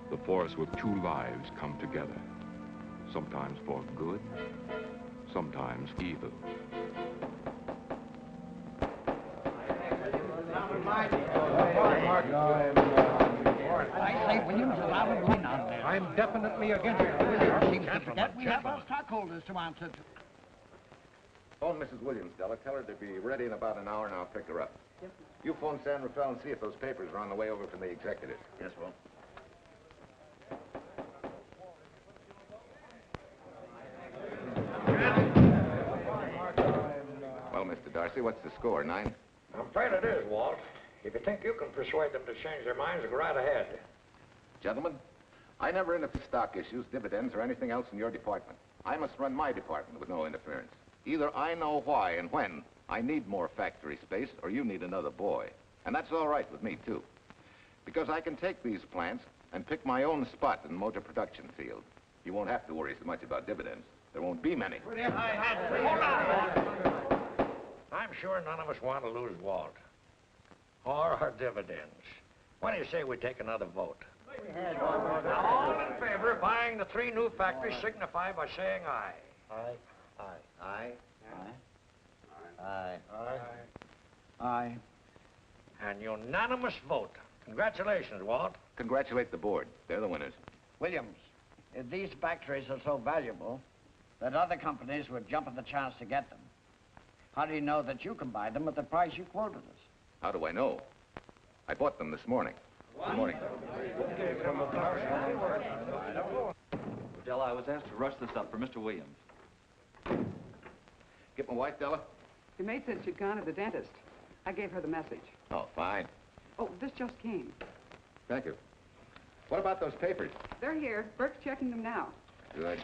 the force with two lives come together, sometimes for good, sometimes evil. I say, Williams, a lot of line on there. I'm definitely against it, Williams. Seems to forget we have our stockholders to answer to. Phone Mrs. Williams, Della. Tell her to be ready in about an hour, and I'll pick her up. Yes, sir. You phone San Rafael and see if those papers are on the way over from the executive. Yes, Will. Well, Mr. Darcy, what's the score, 9? I'm afraid it is, Walt. If you think you can persuade them to change their minds, go right ahead. Gentlemen, I never interfere with stock issues, dividends, or anything else in your department. I must run my department with no interference. Either I know why and when I need more factory space, or you need another boy. And that's all right with me, too. Because I can take these plants and pick my own spot in the motor production field. You won't have to worry so much about dividends. There won't be many. Hold on. I'm sure none of us want to lose Walt. Or our dividends. What do you say we take another vote? Now, all in favor of buying the 3 new factories signify by saying aye. Aye. Aye. Aye. Aye. Aye. An unanimous vote. Congratulations, Walt. Congratulate the board. They're the winners. Williams, if these factories are so valuable that other companies would jump at the chance to get them, how do you know that you can buy them at the price you quoted us? How do I know? I bought them this morning. Good morning. Della, I was asked to rush this up for Mr. Williams. Get my wife, Della? Your maid said she'd gone to the dentist. I gave her the message. Oh, fine. Oh, this just came. Thank you. What about those papers? They're here. Burke's checking them now. Good.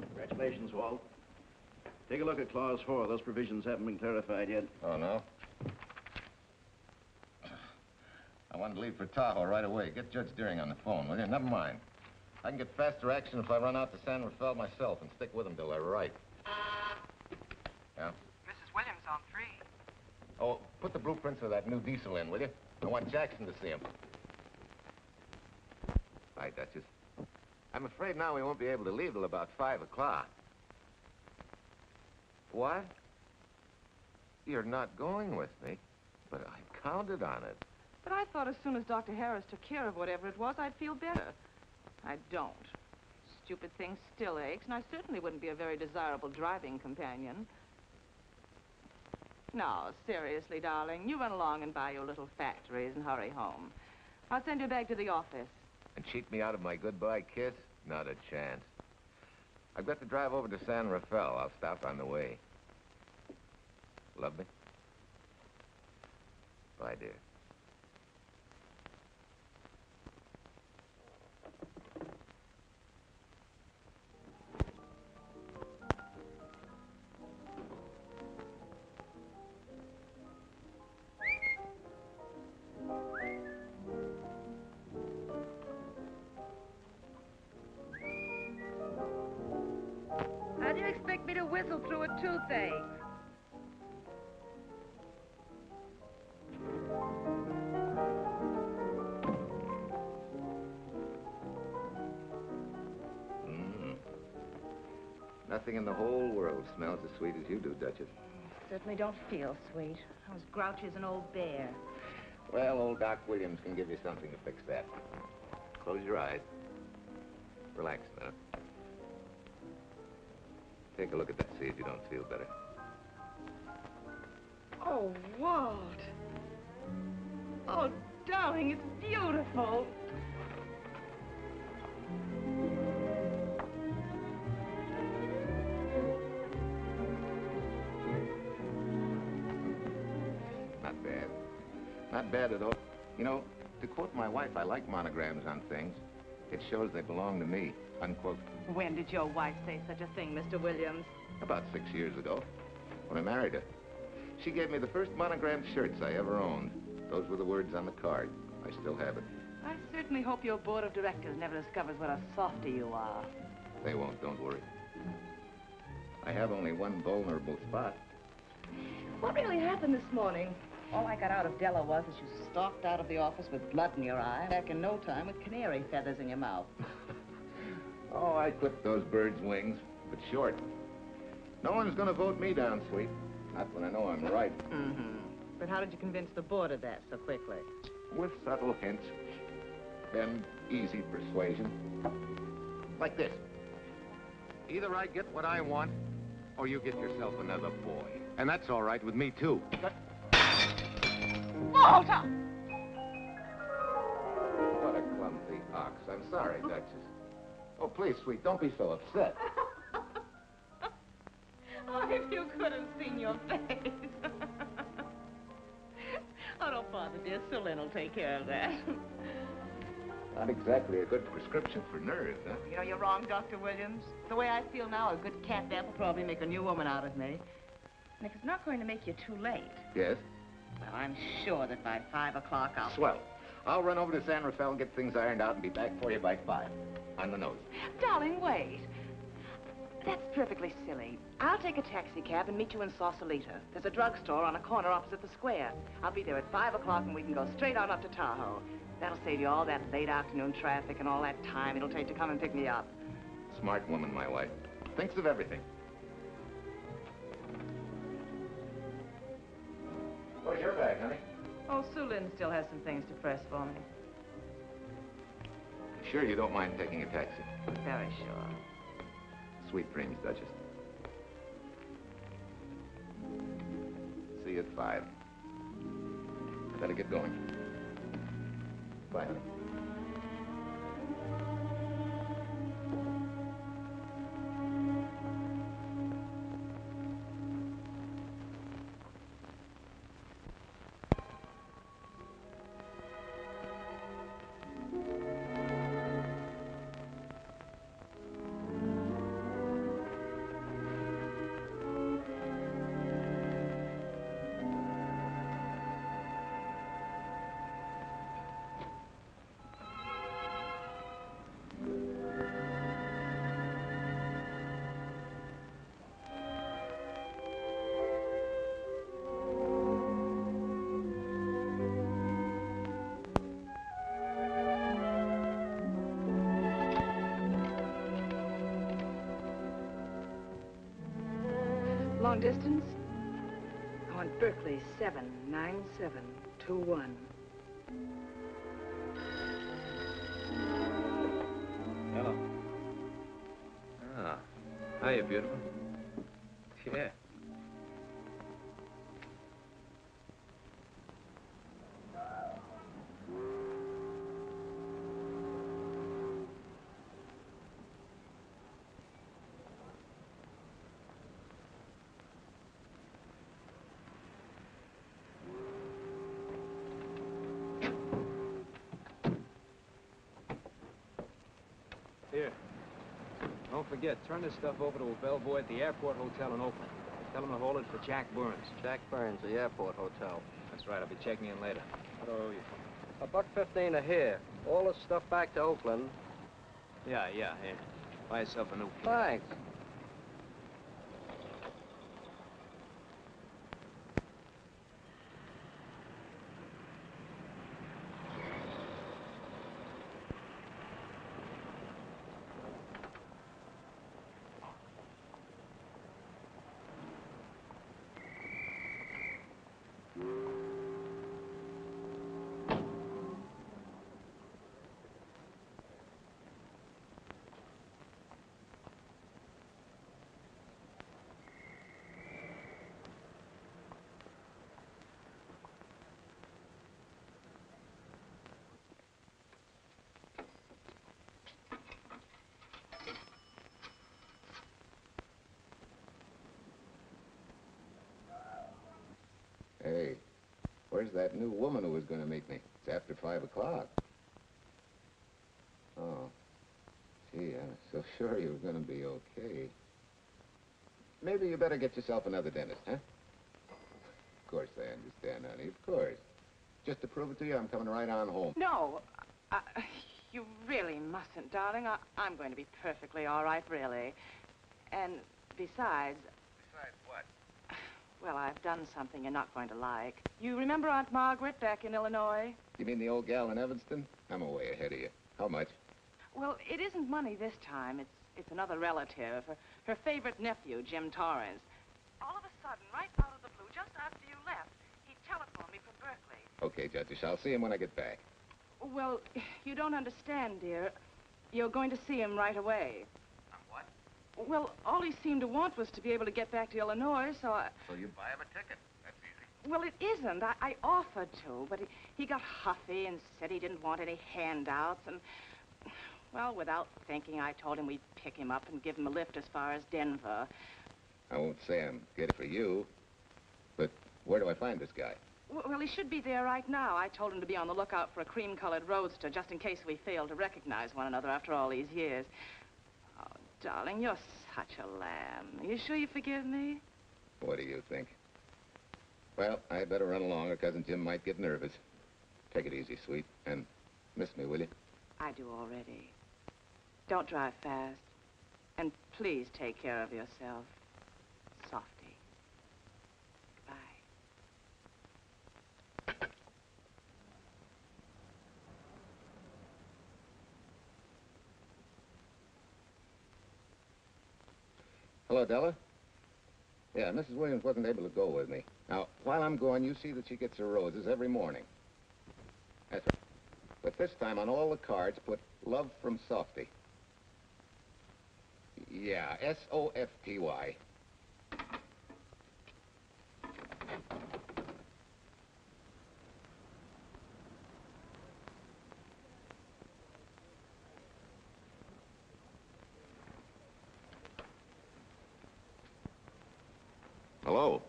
Congratulations, Walt. Take a look at Clause 4. Those provisions haven't been clarified yet. Oh, no? I wanted to leave for Tahoe right away. Get Judge Deering on the phone, will you? Never mind. I can get faster action if I run out to San Rafael myself and stick with them till they're right. Yeah? Mrs. Williams on 3. Oh, put the blueprints of that new diesel in, will you? I want Jackson to see him. Bye, Duchess. I'm afraid now we won't be able to leave till about 5 o'clock. What? You're not going with me, but I counted on it. But I thought as soon as Dr. Harris took care of whatever it was, I'd feel better. I don't. Stupid thing still aches, and I certainly wouldn't be a very desirable driving companion. No, seriously, darling, you run along and buy your little factories and hurry home. I'll send you back to the office. And cheat me out of my goodbye kiss? Not a chance. I've got to drive over to San Rafael. I'll stop on the way. Love me? Bye, dear. How do you expect me to whistle through a toothache? Nothing in the whole world smells as sweet as you do, Duchess. Certainly don't feel sweet. I was grouchy as an old bear. Well, old Doc Williams can give you something to fix that. Close your eyes. Relax a minute. Take a look at that, see if you don't feel better. Oh, Walt. Oh, darling, it's beautiful. Not bad. Not bad at all. You know, to quote my wife, I like monograms on things. It shows they belong to me, unquote. When did your wife say such a thing, Mr. Williams? About 6 years ago, when I married her. She gave me the first monogrammed shirts I ever owned. Those were the words on the card. I still have it. I certainly hope your board of directors never discovers what a softy you are. They won't, don't worry. I have only one vulnerable spot. What really happened this morning? All I got out of Della was that you stalked out of the office with blood in your eye, back in no time with canary feathers in your mouth. Oh, I clipped those birds' wings, but short. No one's gonna vote me down, sweet. Not when I know I'm right. Mm-hmm. But how did you convince the board of that so quickly? With subtle hints and easy persuasion. Like this. Either I get what I want, or you get yourself another boy. And that's all right with me, too. Walter! What a clumsy ox. I'm sorry, Duchess. Oh, please, sweet, don't be so upset. Oh, if you could have seen your face. Oh, don't bother, dear. Celine will take care of that. Not exactly a good prescription for nerves, huh? You know, you're wrong, Dr. Williams. The way I feel now, a good catnap will probably make a new woman out of me. And if it's not going to make you too late... Yes? Well, I'm sure that by 5 o'clock I'll... Swell. I'll run over to San Rafael and get things ironed out and be back for you by 5. On the nose. Darling, wait. That's perfectly silly. I'll take a taxi cab and meet you in Sausalito. There's a drugstore on a corner opposite the square. I'll be there at 5 o'clock and we can go straight on up to Tahoe. That'll save you all that late afternoon traffic and all that time it'll take to come and pick me up. Smart woman, my wife. Thinks of everything. Where's your bag, honey? Oh, Sue Lynn still has some things to press for me. Sure you don't mind taking a taxi? Very sure. Sweet dreams, Duchess. See you at 5. I better get going. Bye, honey. Long distance? I want Berkeley 79721. Hello. Ah. Hiya, beautiful. Yeah. Here. Don't forget, turn this stuff over to a bellboy at the airport hotel in Oakland. Tell him to hold it for Jack Burns. Jack Burns, the airport hotel. That's right, I'll be checking in later. What do I owe you? $1.15 a here. All this stuff back to Oakland. Yeah, here. Buy yourself a new piece. Thanks. Hey, where's that new woman who was going to meet me? It's after 5 o'clock. Oh. Gee, I was so sure you were going to be okay. Maybe you better get yourself another dentist, huh? Of course I understand, honey, of course. Just to prove it to you, I'm coming right on home. No, You really mustn't, darling. I'm going to be perfectly all right, really. And besides... Besides what? Well, I've done something you're not going to like. You remember Aunt Margaret back in Illinois? You mean the old gal in Evanston? I'm way ahead of you. How much? Well, it isn't money this time. It's another relative. Her favorite nephew, Jim Torrance. All of a sudden, right out of the blue, just after you left, he telephoned me from Berkeley. Okay, Judge, I'll see him when I get back. Well, you don't understand, dear. You're going to see him right away. What? Well, all he seemed to want was to be able to get back to Illinois, so I... So you buy him a ticket. That's easy. Well, it isn't. I offered to, but he got huffy and said he didn't want any handouts, and... Well, without thinking, I told him we'd pick him up and give him a lift as far as Denver. I won't say I'm good for you, but where do I find this guy? Well, he should be there right now. I told him to be on the lookout for a cream-colored roadster, just in case we failed to recognize one another after all these years. Oh, darling, you're such a lamb. You sure you forgive me? What do you think? Well, I better run along, or Cousin Jim might get nervous. Take it easy, sweet, and miss me, will you? I do already. Don't drive fast. And please take care of yourself. Softy. Bye. Hello, Della. Yeah, Mrs. Williams wasn't able to go with me. Now, while I'm gone, you see that she gets her roses every morning. That's right. But this time, on all the cards, put love from Softy. Yeah, S-O-F-T-Y. Hello.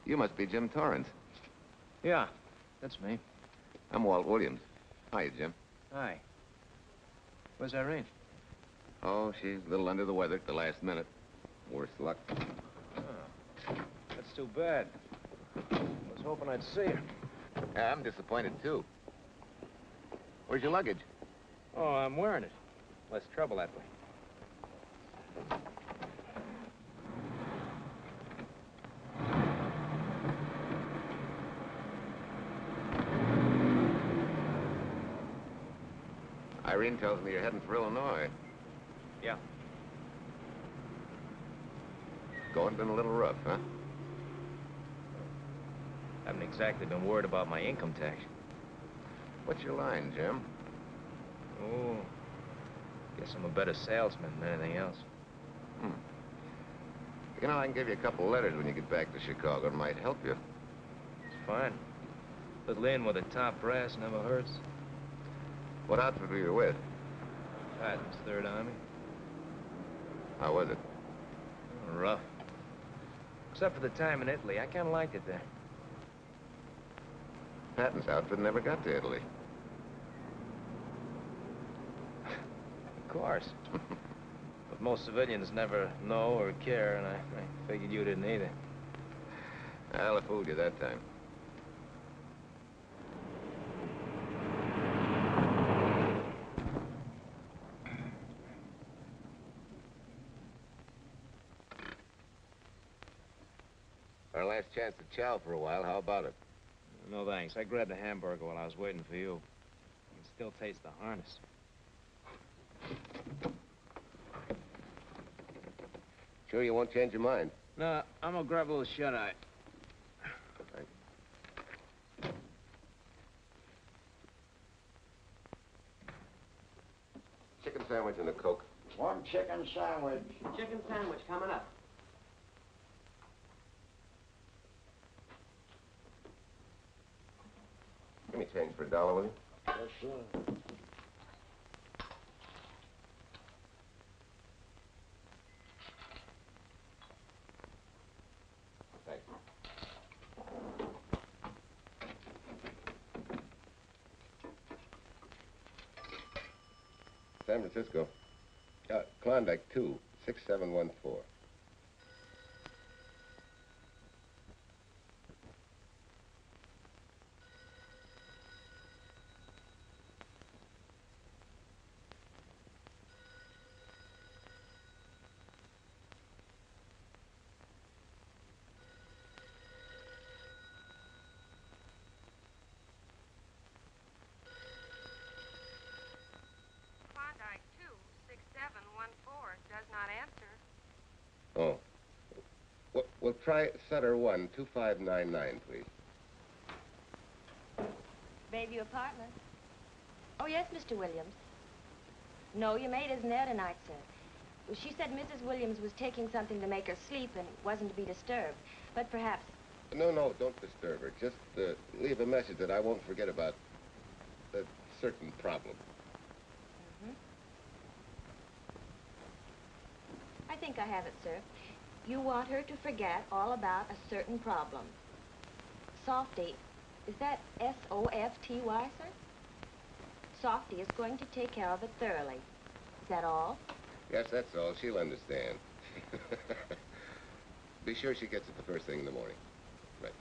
You must be Jim Torrance. Yeah, that's me. I'm Walt Williams. Hiya, Jim. Hi. Where's Irene? Oh, she's a little under the weather at the last minute. Worse luck. Oh, that's too bad. I was hoping I'd see her. Yeah, I'm disappointed, too. Where's your luggage? Oh, I'm wearing it. Less trouble that way. Irene tells me you're heading for Illinois. Yeah. Going been a little rough, huh? Haven't exactly been worried about my income tax. What's your line, Jim? Oh, guess I'm a better salesman than anything else. You know, I can give you a couple letters when you get back to Chicago. It might help you. It's fine. Little in with the top brass never hurts. What outfit were you with? Patton's Third Army. How was it? Rough. Except for the time in Italy. I kind of liked it there. Patton's outfit never got to Italy. Of course. But most civilians never know or care, and I figured you didn't either. Well, I fooled you that time. Our last chance to chow for a while. How about it? No, thanks. I grabbed a hamburger while I was waiting for you. I can still taste the harness. Sure you won't change your mind? No, I'm gonna grab a little shut-eye. Chicken sandwich and a Coke. One chicken sandwich. Chicken sandwich coming up. Give me change for $1, will you? Yes, sir. Thanks. San Francisco. Klondike 2, 6714. Oh. We'll try Sutter 1, 2599, please. Bayview Apartments. Oh, yes, Mr. Williams. No, your maid isn't there tonight, sir. Well, she said Mrs. Williams was taking something to make her sleep and wasn't to be disturbed. But perhaps... No, don't disturb her. Just leave a message that I won't forget about a certain problem. Mm-hmm. I think I have it, sir. You want her to forget all about a certain problem. Softy, is that S-O-F-T-Y, sir? Softy is going to take care of it thoroughly. Is that all? Yes, that's all. She'll understand. Be sure she gets it the first thing in the morning. Right.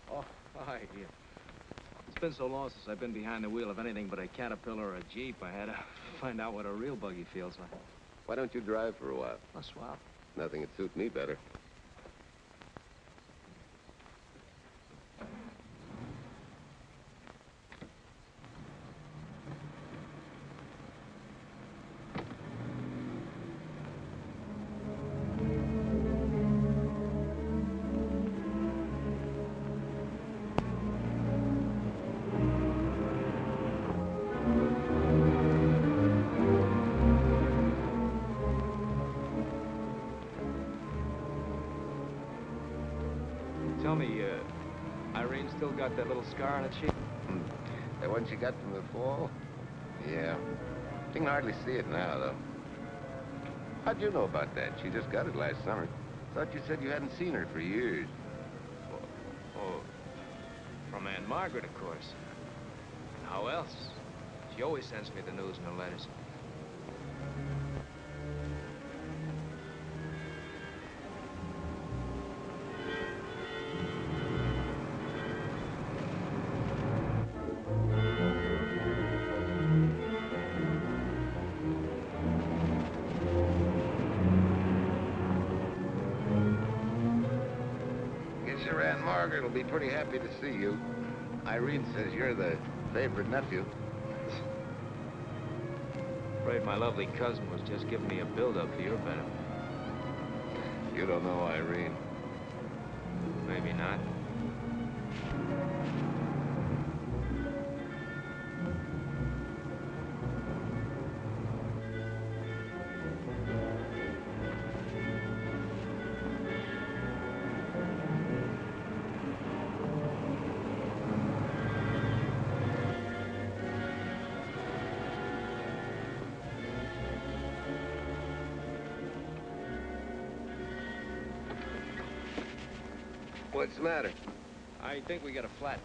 Oh, hi. It's been so long since I've been behind the wheel of anything but a Caterpillar or a Jeep. I had to find out what a real buggy feels like. Why don't you drive for a while? Oh, swell. Nothing would suit me better. Tell me, Irene still got that little scar on her cheek? The one she got from the fall? Yeah. You can hardly see it now, though. How'd you know about that? She just got it last summer. Thought you said you hadn't seen her for years. Oh, from Aunt Margaret, of course. How else? She always sends me the news in her letters. Your Aunt Margaret will be pretty happy to see you. Irene says you're the favorite nephew. Afraid my lovely cousin was just giving me a build-up for your benefit. You don't know Irene. Maybe not. What's the matter? I think we got a flat.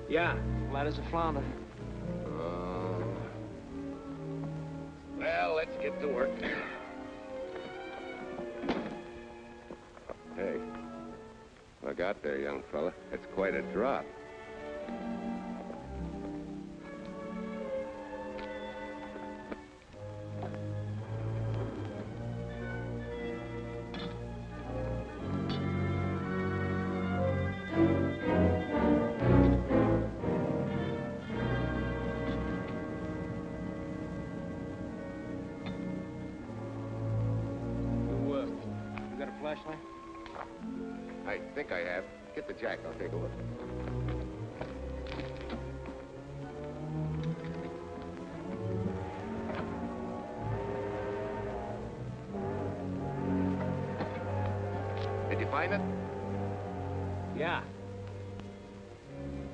Yeah, flat as a flounder. Well, let's get to work. Hey, look out there, young fella. It's quite a drop. flashlight? I think I have. Get the jack. I'll take a look. Did you find it? Yeah.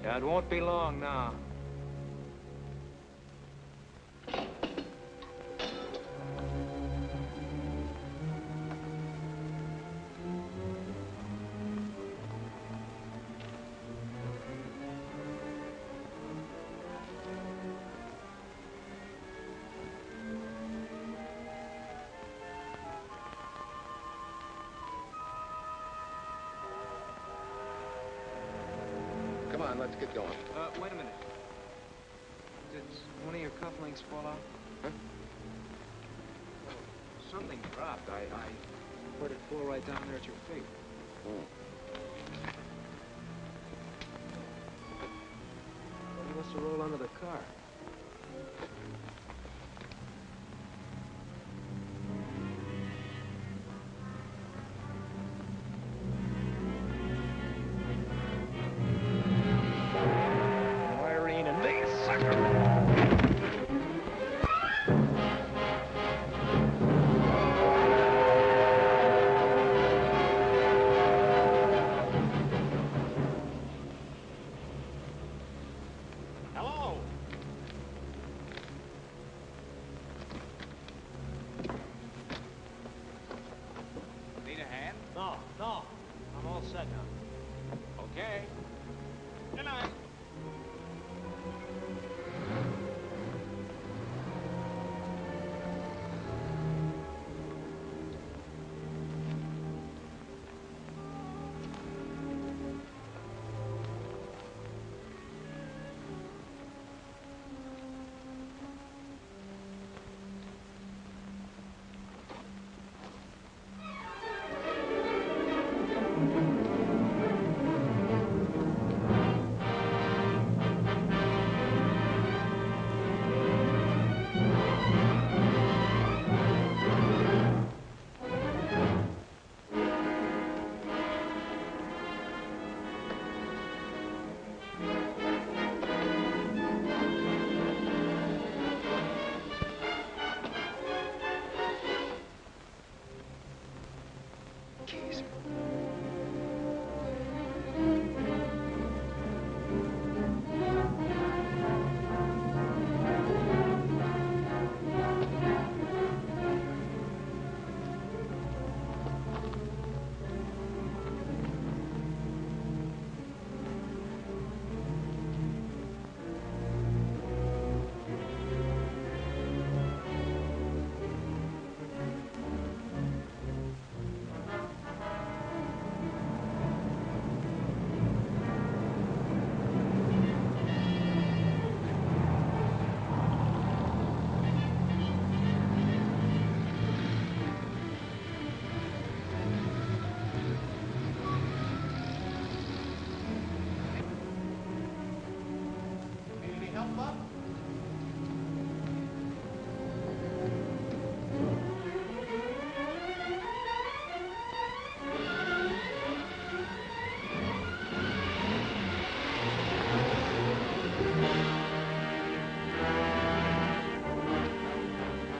Yeah, it won't be long now. Come on, let's get going. Wait a minute. Did one of your cufflinks fall off? Huh? Something dropped. I heard it fall right down there at your feet. Hmm. You must have rolled under the car. Irene and me, sucker! Hello? Need a hand? No. I'm all set now. Okay. Good night. Keys.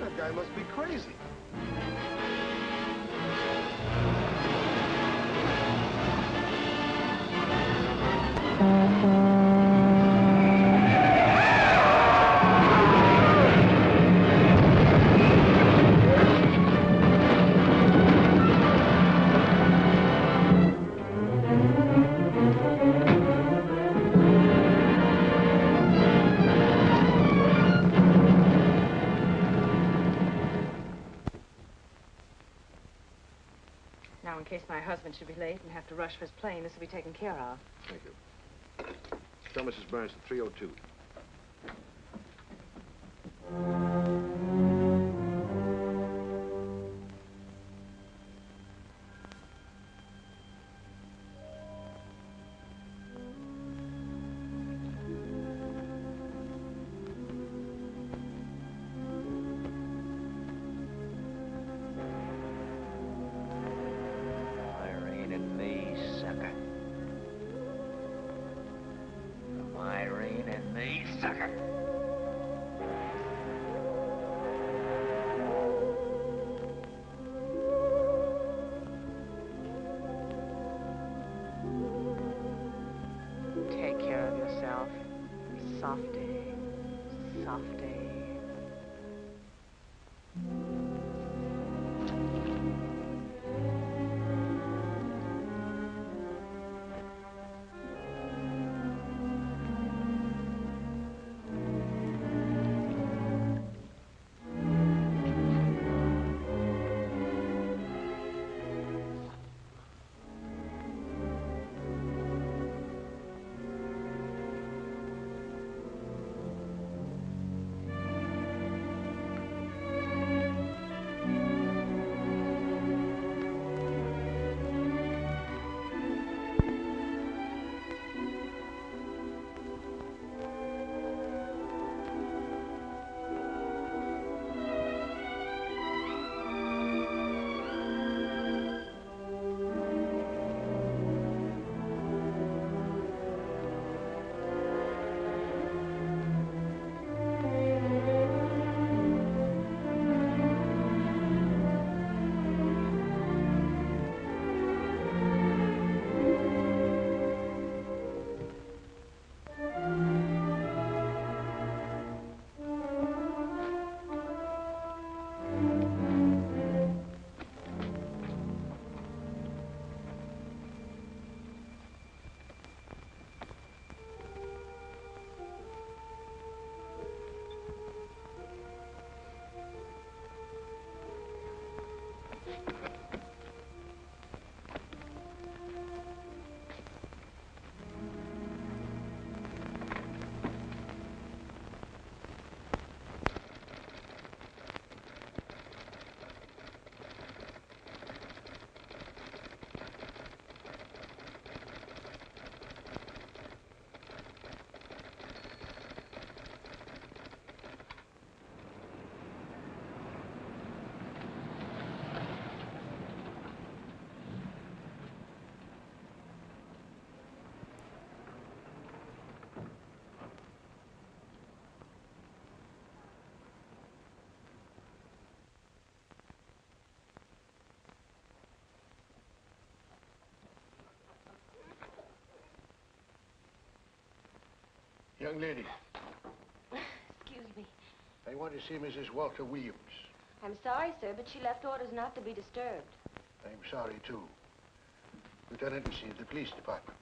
That guy must be crazy. Now, in case my husband should be late and have to rush for his plane, this will be taken care of. Thank you. Tell Mrs. Burns to 302. Softy. Softy. Young lady, Excuse me. I want to see Mrs. Walter Williams. I'm sorry, sir, but she left orders not to be disturbed. I'm sorry, too. Lieutenant Macy of the police department.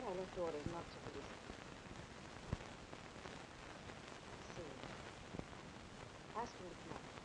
I left orders not to be disturbed. See. Ask him to come up.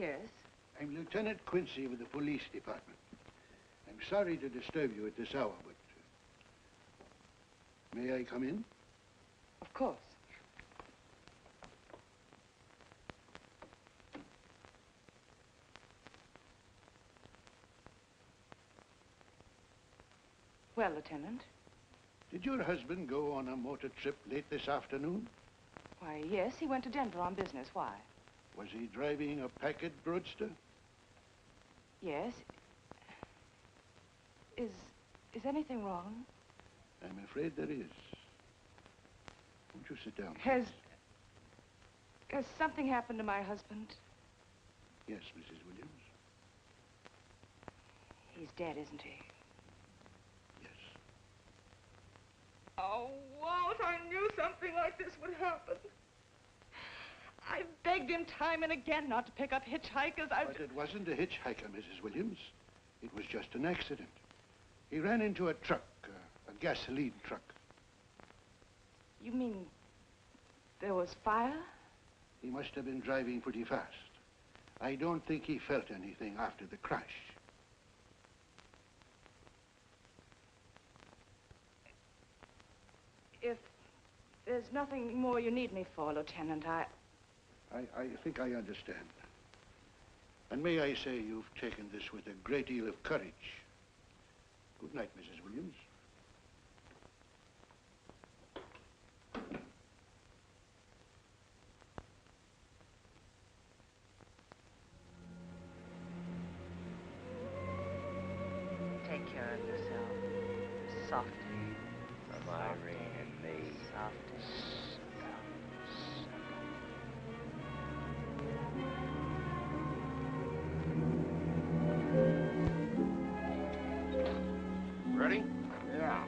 Yes? I'm Lieutenant Quincy with the police department. I'm sorry to disturb you at this hour, but... may I come in? Of course. Well, Lieutenant? Did your husband go on a motor trip late this afternoon? Why, yes, he went to Denver on business. Why? Was he driving a packet roadster? Yes? Is anything wrong? I'm afraid there is. Won't you sit down? Has something happened to my husband? Yes, Mrs. Williams. He's dead, isn't he? Yes. Oh, Walt, I knew something like this would happen. I begged him time and again not to pick up hitchhikers. But it wasn't a hitchhiker, Mrs. Williams. It was just an accident. He ran into a truck, a gasoline truck. You mean there was fire? He must have been driving pretty fast. I don't think he felt anything after the crash. If there's nothing more you need me for, Lieutenant, I think I understand. And may I say you've taken this with a great deal of courage. Good night, Mrs. Williams. take care of yourself. Softly. From Irene and me. Softly. Ready? Yeah.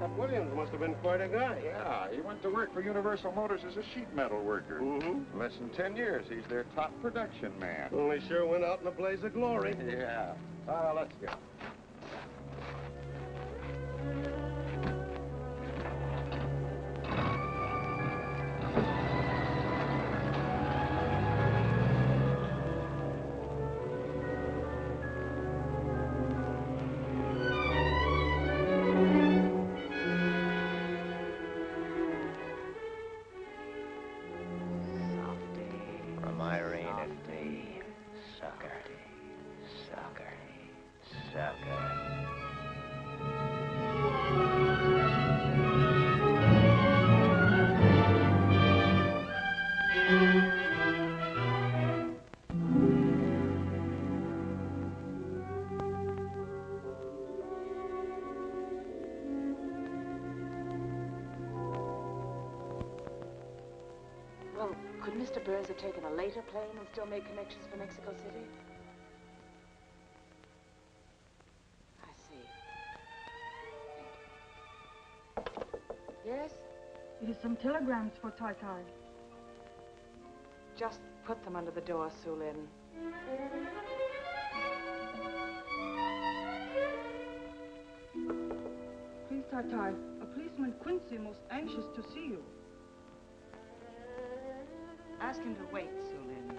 That Williams must have been quite a guy. Yeah, he went to work for Universal Motors as a sheet metal worker. Mm-hmm. Less than 10 years, he's their top production man. Well, he sure went out in a blaze of glory. Yeah. Let's go. From Irene and me. Sucker. Sucker. Sucker. Well, could Mr. Burns have taken a later plane and still made connections for Mexico City? I see. Yes? It is some telegrams for Tai Tai. Just put them under the door, Su Lin. Please, Tai Tai, a policeman Quincy most anxious to see you. Ask him to wait, Su Lin.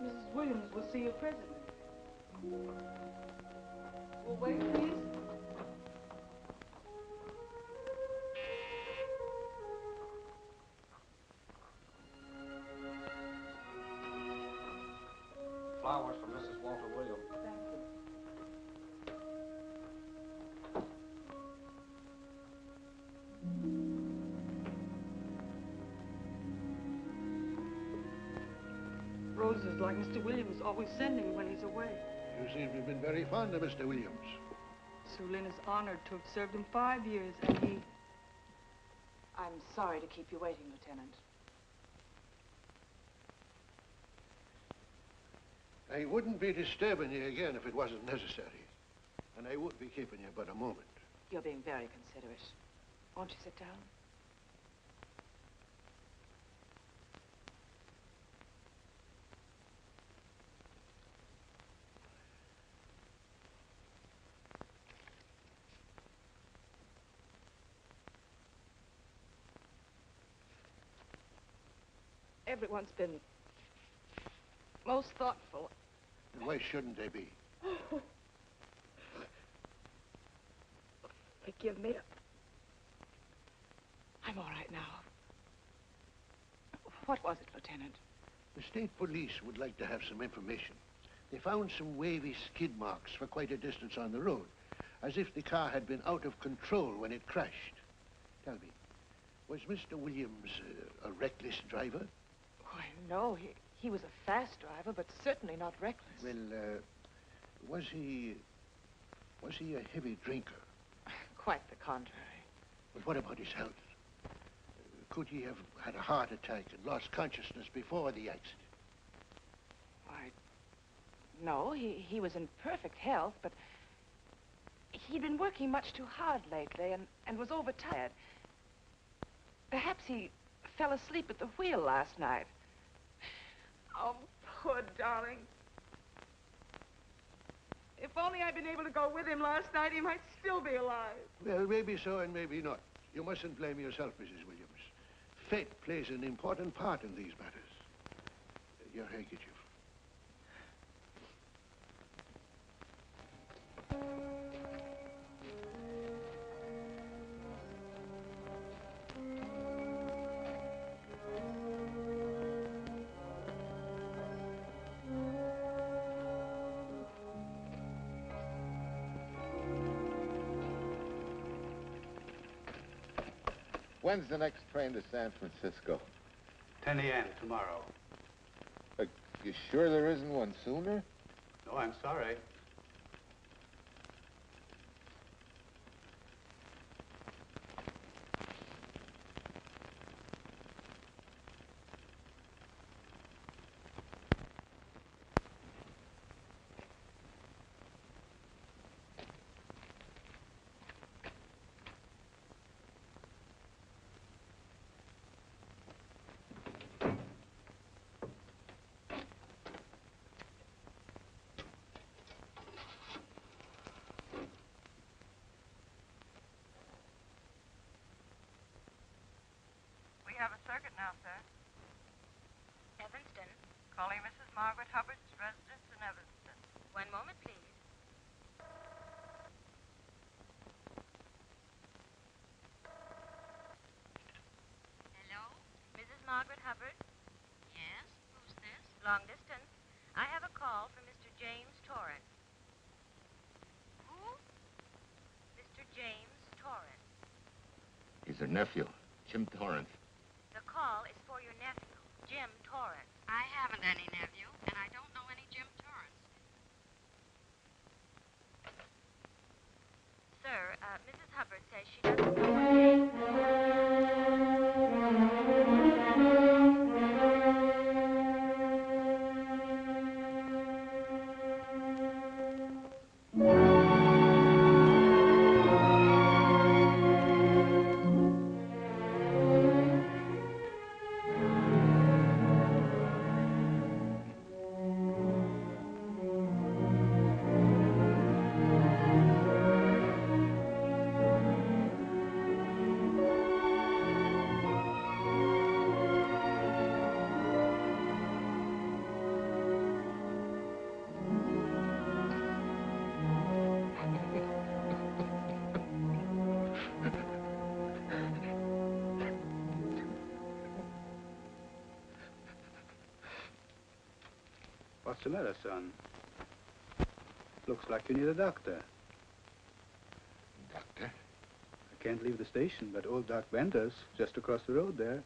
Mrs. Williams will see you presently. Well, wait, please. Flowers from Mrs. Walter Williams. Thank you. Roses like Mr. Williams always sending when he's away. You seem to have been very fond of Mr. Williams. Su Lin is honored to have served him 5 years, and he... I'm sorry to keep you waiting, Lieutenant. I wouldn't be disturbing you again if it wasn't necessary. And I wouldn't be keeping you but a moment. You're being very considerate. Won't you sit down? Everyone's been most thoughtful. And why shouldn't they be? Forgive me. I'm all right now. What was it, Lieutenant? The state police would like to have some information. They found some wavy skid marks for quite a distance on the road, as if the car had been out of control when it crashed. Tell me, was Mr. Williams a reckless driver? Why, no, he was a fast driver, but certainly not reckless. Well, was he a heavy drinker? Quite the contrary. But what about his health? Could he have had a heart attack and lost consciousness before the accident? Why, no, he was in perfect health, but he'd been working much too hard lately and was overtired. Perhaps he fell asleep at the wheel last night. Oh, poor darling. If only I'd been able to go with him last night, he might still be alive. Well, maybe so and maybe not. You mustn't blame yourself, Mrs. Williams. Fate plays an important part in these matters. Your handkerchief. When's the next train to San Francisco? 10 a.m. tomorrow. You sure there isn't one sooner? No, I'm sorry. We have a circuit now, sir. Evanston. Calling Mrs. Margaret Hubbard's residence in Evanston. One moment, please. Hello? Mrs. Margaret Hubbard? Yes? Who's this? Long distance. I have a call from Mr. James Torrance. Who? Mr. James Torrance. He's her nephew, Jim Torrance. The call is for your nephew, Jim Torrance. I haven't any nephew, and I don't know any Jim Torrance. Sir, Mrs. Hubbard says she doesn't know what James... What's the matter, son? Looks like you need a doctor. Doctor? I can't leave the station, but old Doc Bender's just across the road there.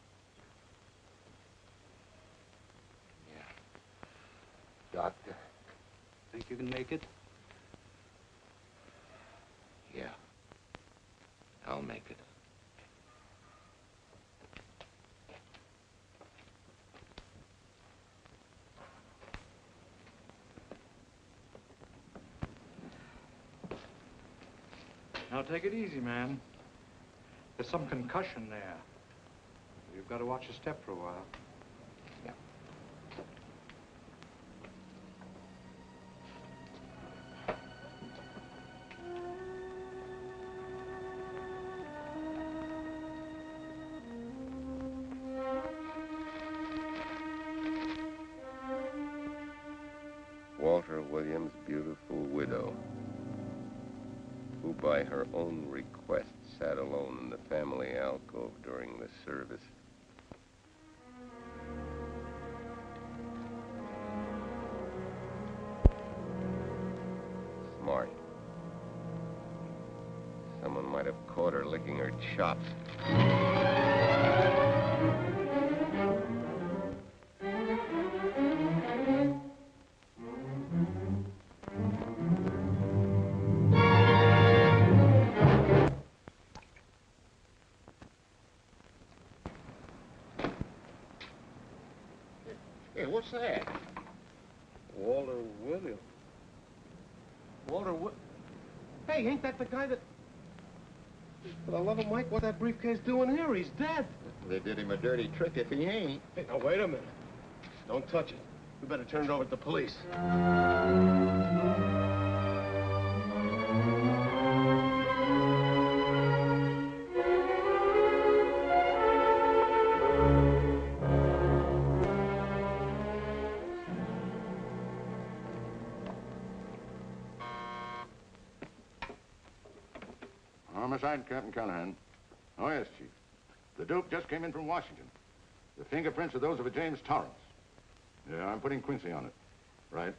Yeah. Doctor? Think you can make it? Yeah. I'll make it. Now, take it easy, man. There's some concussion there. You've got to watch your step for a while. Yeah. Walter Williams' beautiful widow, who by her own request sat alone in the family alcove during the service. have caught her licking her chops. Hey, what's that? Walter Williams. Hey, ain't that the guy that... For the love of Mike, what's that briefcase doing here? He's dead. They did him a dirty trick if he ain't. Hey, now, wait a minute. Don't touch it. We better turn it over to the police. Homicide, Captain Callahan. Oh, yes, Chief. The dope just came in from Washington. The fingerprints are those of a James Torrance. Yeah, I'm putting Quincy on it. Right.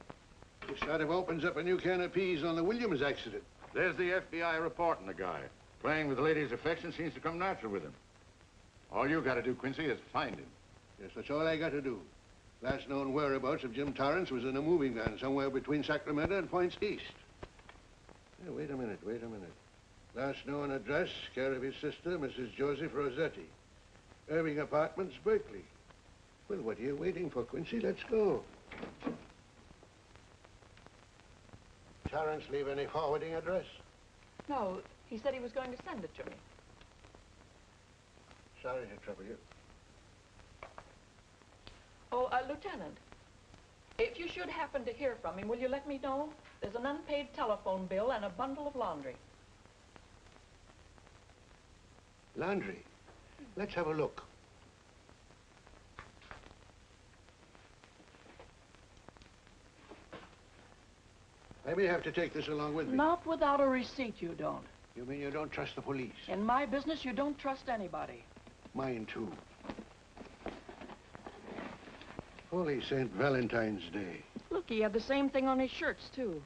It sort of opens up a new can of peas on the Williams accident. There's the FBI reporting the guy. Playing with the lady's affection seems to come natural with him. All you got to do, Quincy, is find him. Yes, that's all I got to do. Last known whereabouts of Jim Torrance was in a moving van somewhere between Sacramento and Points East. Hey, wait a minute. Last known address, care of his sister, Mrs. Joseph Rossetti. Irving Apartments, Berkeley. Well, what are you waiting for, Quincy? Let's go. Torrance leave any forwarding address? No, he said he was going to send it to me. Sorry to trouble you. Oh, Lieutenant, if you should happen to hear from him, will you let me know? There's an unpaid telephone bill and a bundle of laundry. Laundry? Let's have a look. I may have to take this along with me. Not without a receipt, you don't. You mean you don't trust the police? In my business, you don't trust anybody. Mine, too. Holy St. Valentine's Day. Look, he had the same thing on his shirts, too.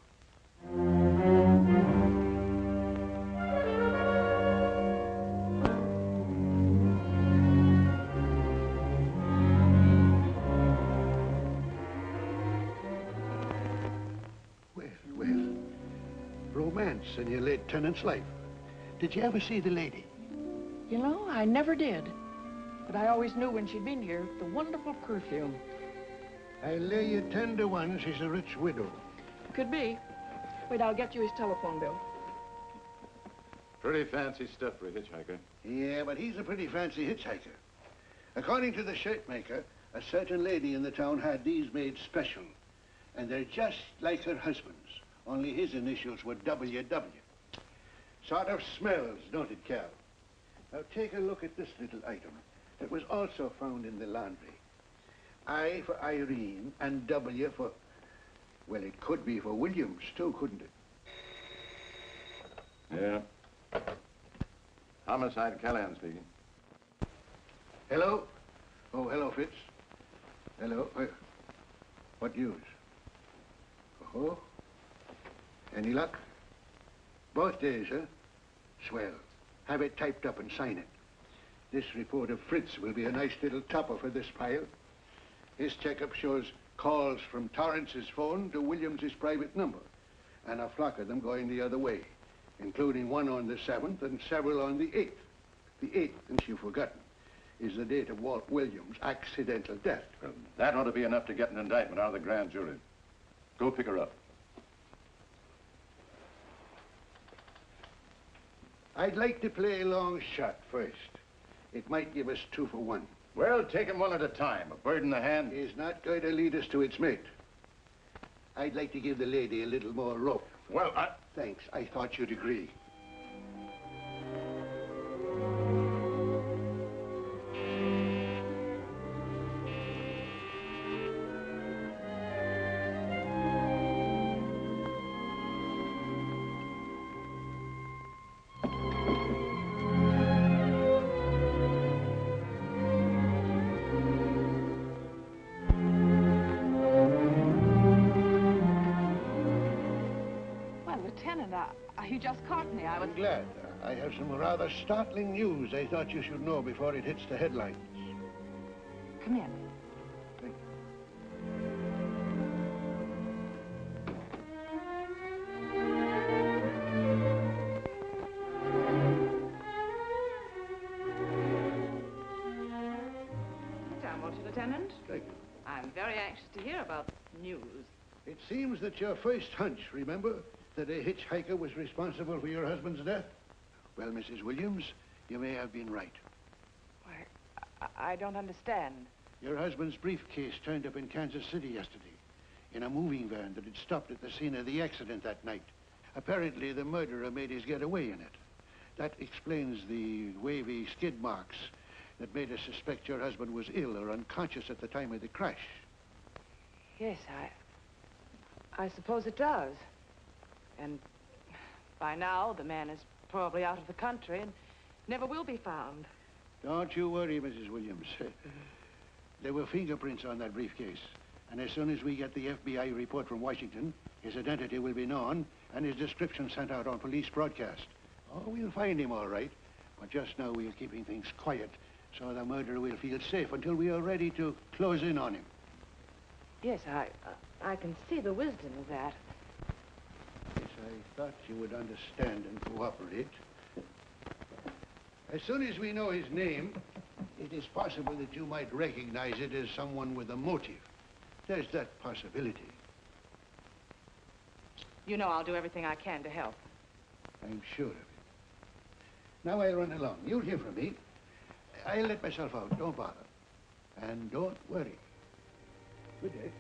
Romance in your late tenant's life. Did you ever see the lady? You know, I never did. But I always knew when she'd been here, the wonderful perfume. I'll lay you 10 to 1 she's a rich widow. Could be. Wait, I'll get you his telephone bill. Pretty fancy stuff for a hitchhiker. Yeah, but he's a pretty fancy hitchhiker. According to the shirt maker, a certain lady in the town had these made special. And they're just like her husband's. Only his initials were WW. Sort of smells, don't it, Cal? Now take a look at this little item. It was also found in the laundry. I for Irene and W for... Well, it could be for Williams, too, couldn't it? Yeah. Homicide, Callahan speaking. Hello? Oh, hello, Fitz. Hello. What news? Oh? Any luck? Both days, huh? Swell. Have it typed up and sign it. This report of Fritz will be a nice little topper for this pile. His checkup shows calls from Torrance's phone to Williams's private number, and a flock of them going the other way, including one on the 7th and several on the 8th. The 8th, since you've forgotten, is the date of Walt Williams' accidental death. Well, that ought to be enough to get an indictment out of the grand jury. Go pick her up. I'd like to play a long shot first. It might give us 2 for 1. Well, take him one at a time. A bird in the hand is not going to lead us to its mate. I'd like to give the lady a little more rope. Well, Thanks. I thought you'd agree. He just caught me. I'm glad. I have some rather startling news I thought you should know before it hits the headlines. Come in. Thank Sit down, won't you, Lieutenant? Thank you. I'm very anxious to hear about news. It seems that your first hunch, remember, that a hitchhiker was responsible for your husband's death? Well, Mrs. Williams, you may have been right. I don't understand. Your husband's briefcase turned up in Kansas City yesterday in a moving van that had stopped at the scene of the accident that night. Apparently, the murderer made his getaway in it. That explains the wavy skid marks that made us suspect your husband was ill or unconscious at the time of the crash. Yes, I suppose it does. And by now, the man is probably out of the country and never will be found. Don't you worry, Mrs. Williams. There were fingerprints on that briefcase. And as soon as we get the FBI report from Washington, his identity will be known and his description sent out on police broadcast. Oh, we'll find him all right. But just now we're keeping things quiet so the murderer will feel safe until we are ready to close in on him. Yes, I can see the wisdom of that. Yes, I thought you would understand and cooperate. As soon as we know his name, it is possible that you might recognize it as someone with a motive. There's that possibility. You know I'll do everything I can to help. I'm sure of it. Now I'll run along. You'll hear from me. I'll let myself out. Don't bother. And don't worry. Good day.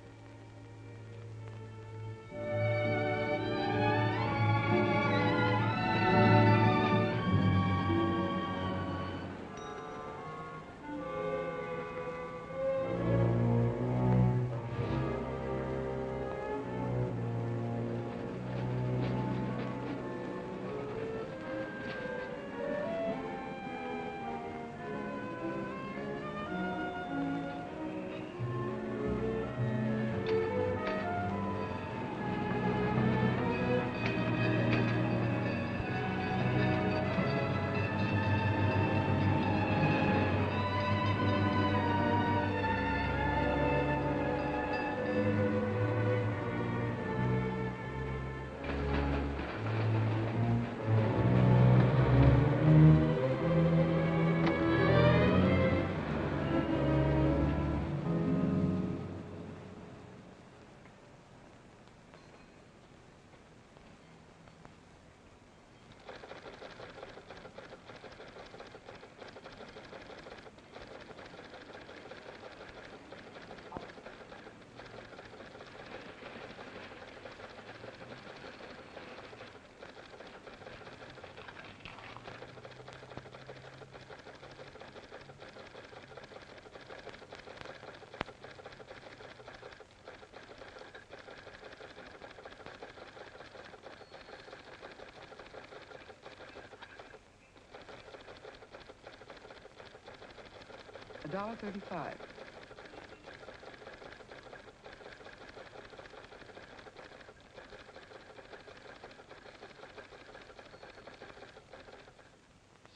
$1.35.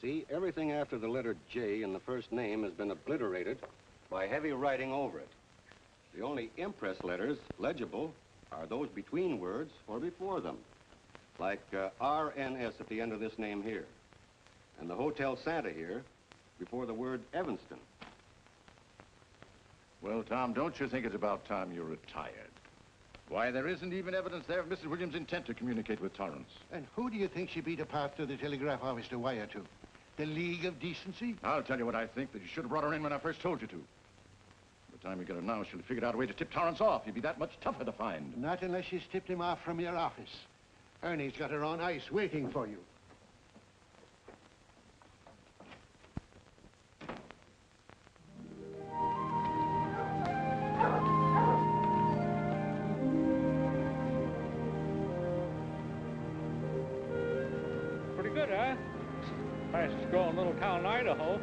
See, everything after the letter J in the first name has been obliterated by heavy writing over it. The only impress letters legible are those between words or before them, like RNS at the end of this name here, and the Hotel Santa here before the word Evanston. Well, Tom, don't you think it's about time you retired? Why, there isn't even evidence there of Mrs. Williams' intent to communicate with Torrance. And who do you think she beat a path to the telegraph office to wire to? The League of Decency? I'll tell you what I think, that you should have brought her in when I first told you to. By the time you get her now, she'll have figured out a way to tip Torrance off. He'd be that much tougher to find. Not unless she's tipped him off from your office. Ernie's got her on ice waiting for you. Pretty good, huh? Fastest growing little town in Idaho.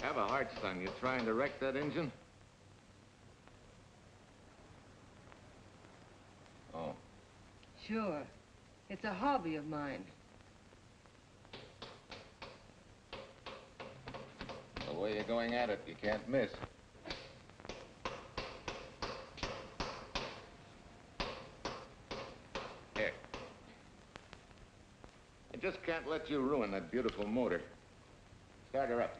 Have a heart, son. You trying to wreck that engine? Oh. Sure. It's a hobby of mine. The way you're going at it, you can't miss. Here. I just can't let you ruin that beautiful motor. Start her up.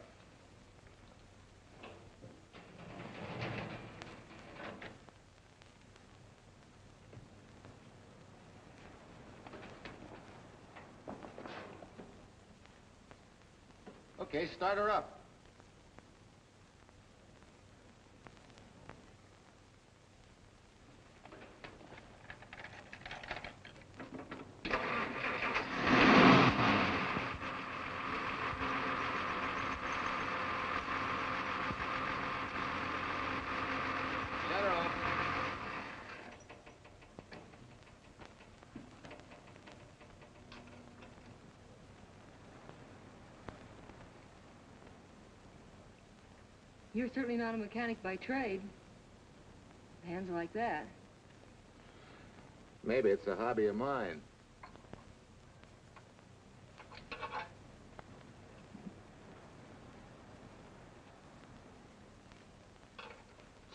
Okay, start her up. Shut her off. You're certainly not a mechanic by trade. Hands like that. Maybe it's a hobby of mine.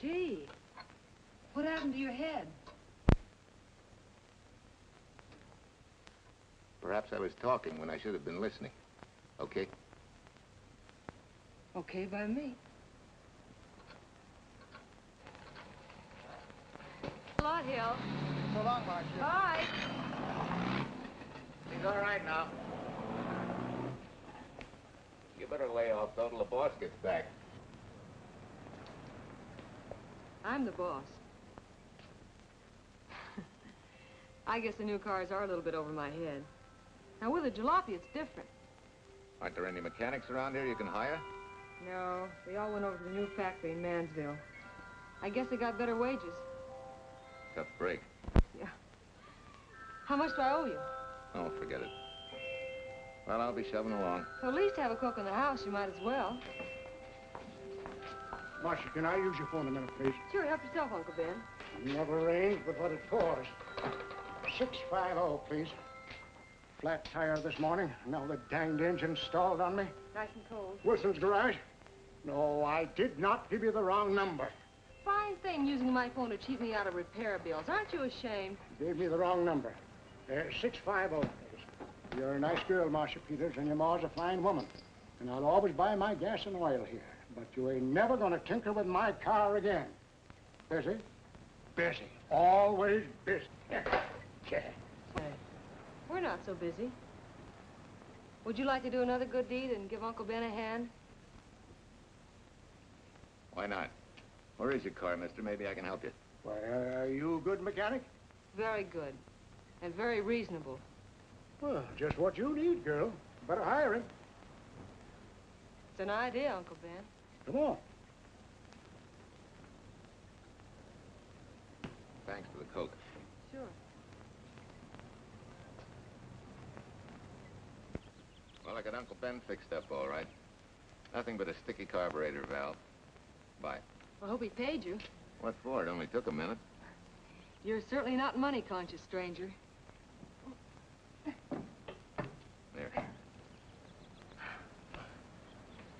Gee, what happened to your head? Perhaps I was talking when I should have been listening. Okay? Okay by me. A lot, Hill. So long, Marsha. Bye. He's all right now. You better lay off though till the boss gets back. I'm the boss. I guess the new cars are a little bit over my head. Now, with a jalopy, it's different. Aren't there any mechanics around here you can hire? No, they all went over to the new factory in Mansville. I guess they got better wages. Tough break. Yeah. How much do I owe you? Oh, forget it. Well, I'll be shoving along. Well, at least have a cook in the house. You might as well. Marsha, can I use your phone a minute, please? Sure, help yourself, Uncle Ben. Never arranged but what it caused. 650, please. Flat tire this morning. Now the danged engine stalled on me. Nice and cold. Wilson's garage? No, I did not give you the wrong number. Fine thing using my phone to cheat me out of repair bills. Aren't you ashamed? You gave me the wrong number. 650, please. You're a nice girl, Marsha Peters, and your ma's a fine woman. And I'll always buy my gas and oil here. But you ain't never gonna tinker with my car again. Busy? Busy. Always busy. Say, we're not so busy. Would you like to do another good deed and give Uncle Ben a hand? Why not? Where is your car, mister? Maybe I can help you. Why, are you a good mechanic? Very good. And very reasonable. Well, just what you need, girl. Better hire him. It's an idea, Uncle Ben. Come on. Thanks for the Coke. Sure. Well, I got Uncle Ben fixed up all right. Nothing but a sticky carburetor valve. Bye. I hope he paid you. What for? It only took a minute. You're certainly not money-conscious, stranger. There.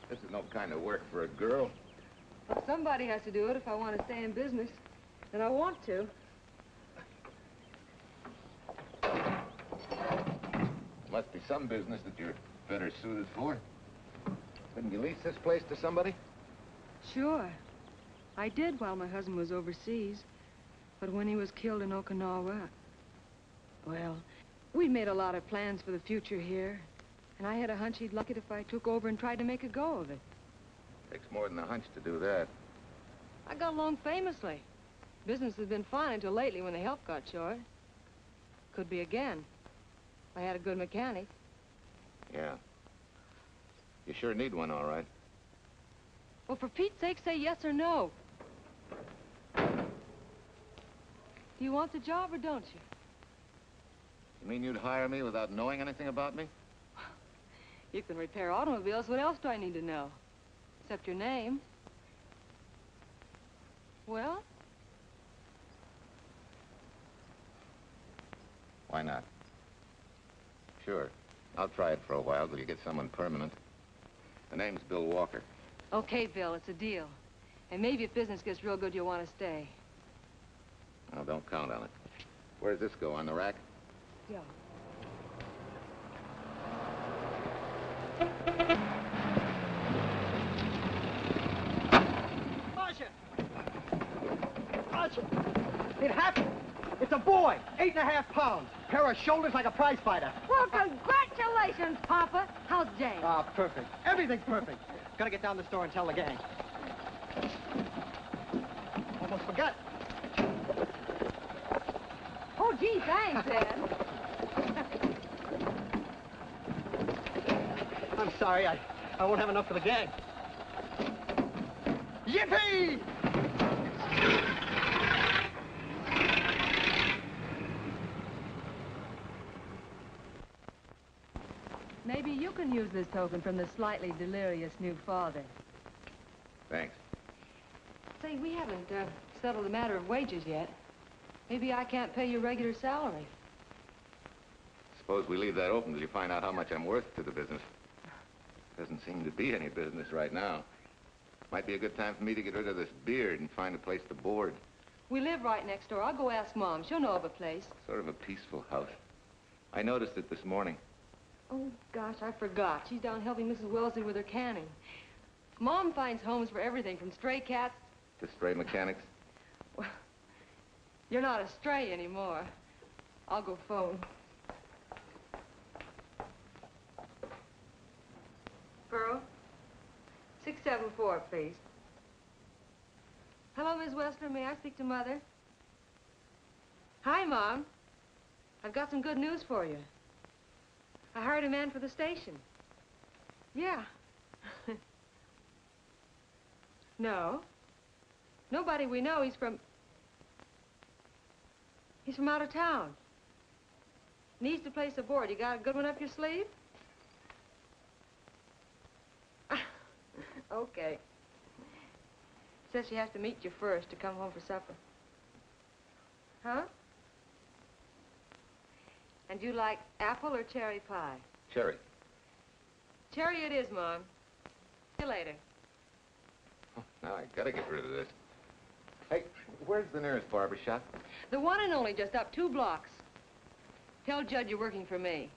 This is no kind of work for a girl. Well, somebody has to do it if I want to stay in business. And I want to. Must be some business that you're better suited for. Couldn't you lease this place to somebody? Sure. I did while my husband was overseas. But when he was killed in Okinawa, well, we'd made a lot of plans for the future here. And I had a hunch he'd like it if I took over and tried to make a go of it. Takes more than a hunch to do that. I got along famously. Business has been fine until lately when the help got short. Could be again. I had a good mechanic. Yeah. You sure need one, all right. Well, for Pete's sake, say yes or no. Do you want the job or don't you? You mean you'd hire me without knowing anything about me? You can repair automobiles. What else do I need to know? Except your name. Well? Why not? Sure. I'll try it for a while till you get someone permanent. The name's Bill Walker. Okay, Bill, it's a deal. And maybe if business gets real good, you'll want to stay. Well, don't count on it. Where does this go, on the rack? Yeah. Marsha! Marsha! It happened! It's a boy, 8.5 pounds. Pair of shoulders like a prize fighter. Well, congratulations, Papa. How's Jane? Ah, perfect. Everything's perfect. Gotta get down to the store and tell the gang. Almost forgot. Oh, gee, thanks, Ed. I'm sorry, I won't have enough for the gang. Yippee! Maybe you can use this token from the slightly delirious new father. Thanks. Say, we haven't settled the matter of wages yet. Maybe I can't pay your regular salary. Suppose we leave that open till you find out how much I'm worth to the business. Doesn't seem to be any business right now. Might be a good time for me to get rid of this beard and find a place to board. We live right next door. I'll go ask Mom. She'll know of a place. Sort of a peaceful house. I noticed it this morning. Oh, gosh, I forgot. She's down helping Mrs. Wellesley with her canning. Mom finds homes for everything from stray cats... To stray mechanics. Well, you're not a stray anymore. I'll go phone. Girl, 674, please. Hello, Miss Wessler. May I speak to Mother? Hi, Mom. I've got some good news for you. I hired a man for the station. Yeah. No. Nobody we know. He's from out of town. Needs to place a board. You got a good one up your sleeve? Okay. Says she has to meet you first to come home for supper. Huh? And you like apple or cherry pie? Cherry. Cherry it is, Mom. See you later. Oh, now I gotta get rid of this. Hey, where's the nearest barber shop? The one and only, just up 2 blocks. Tell Judd you're working for me.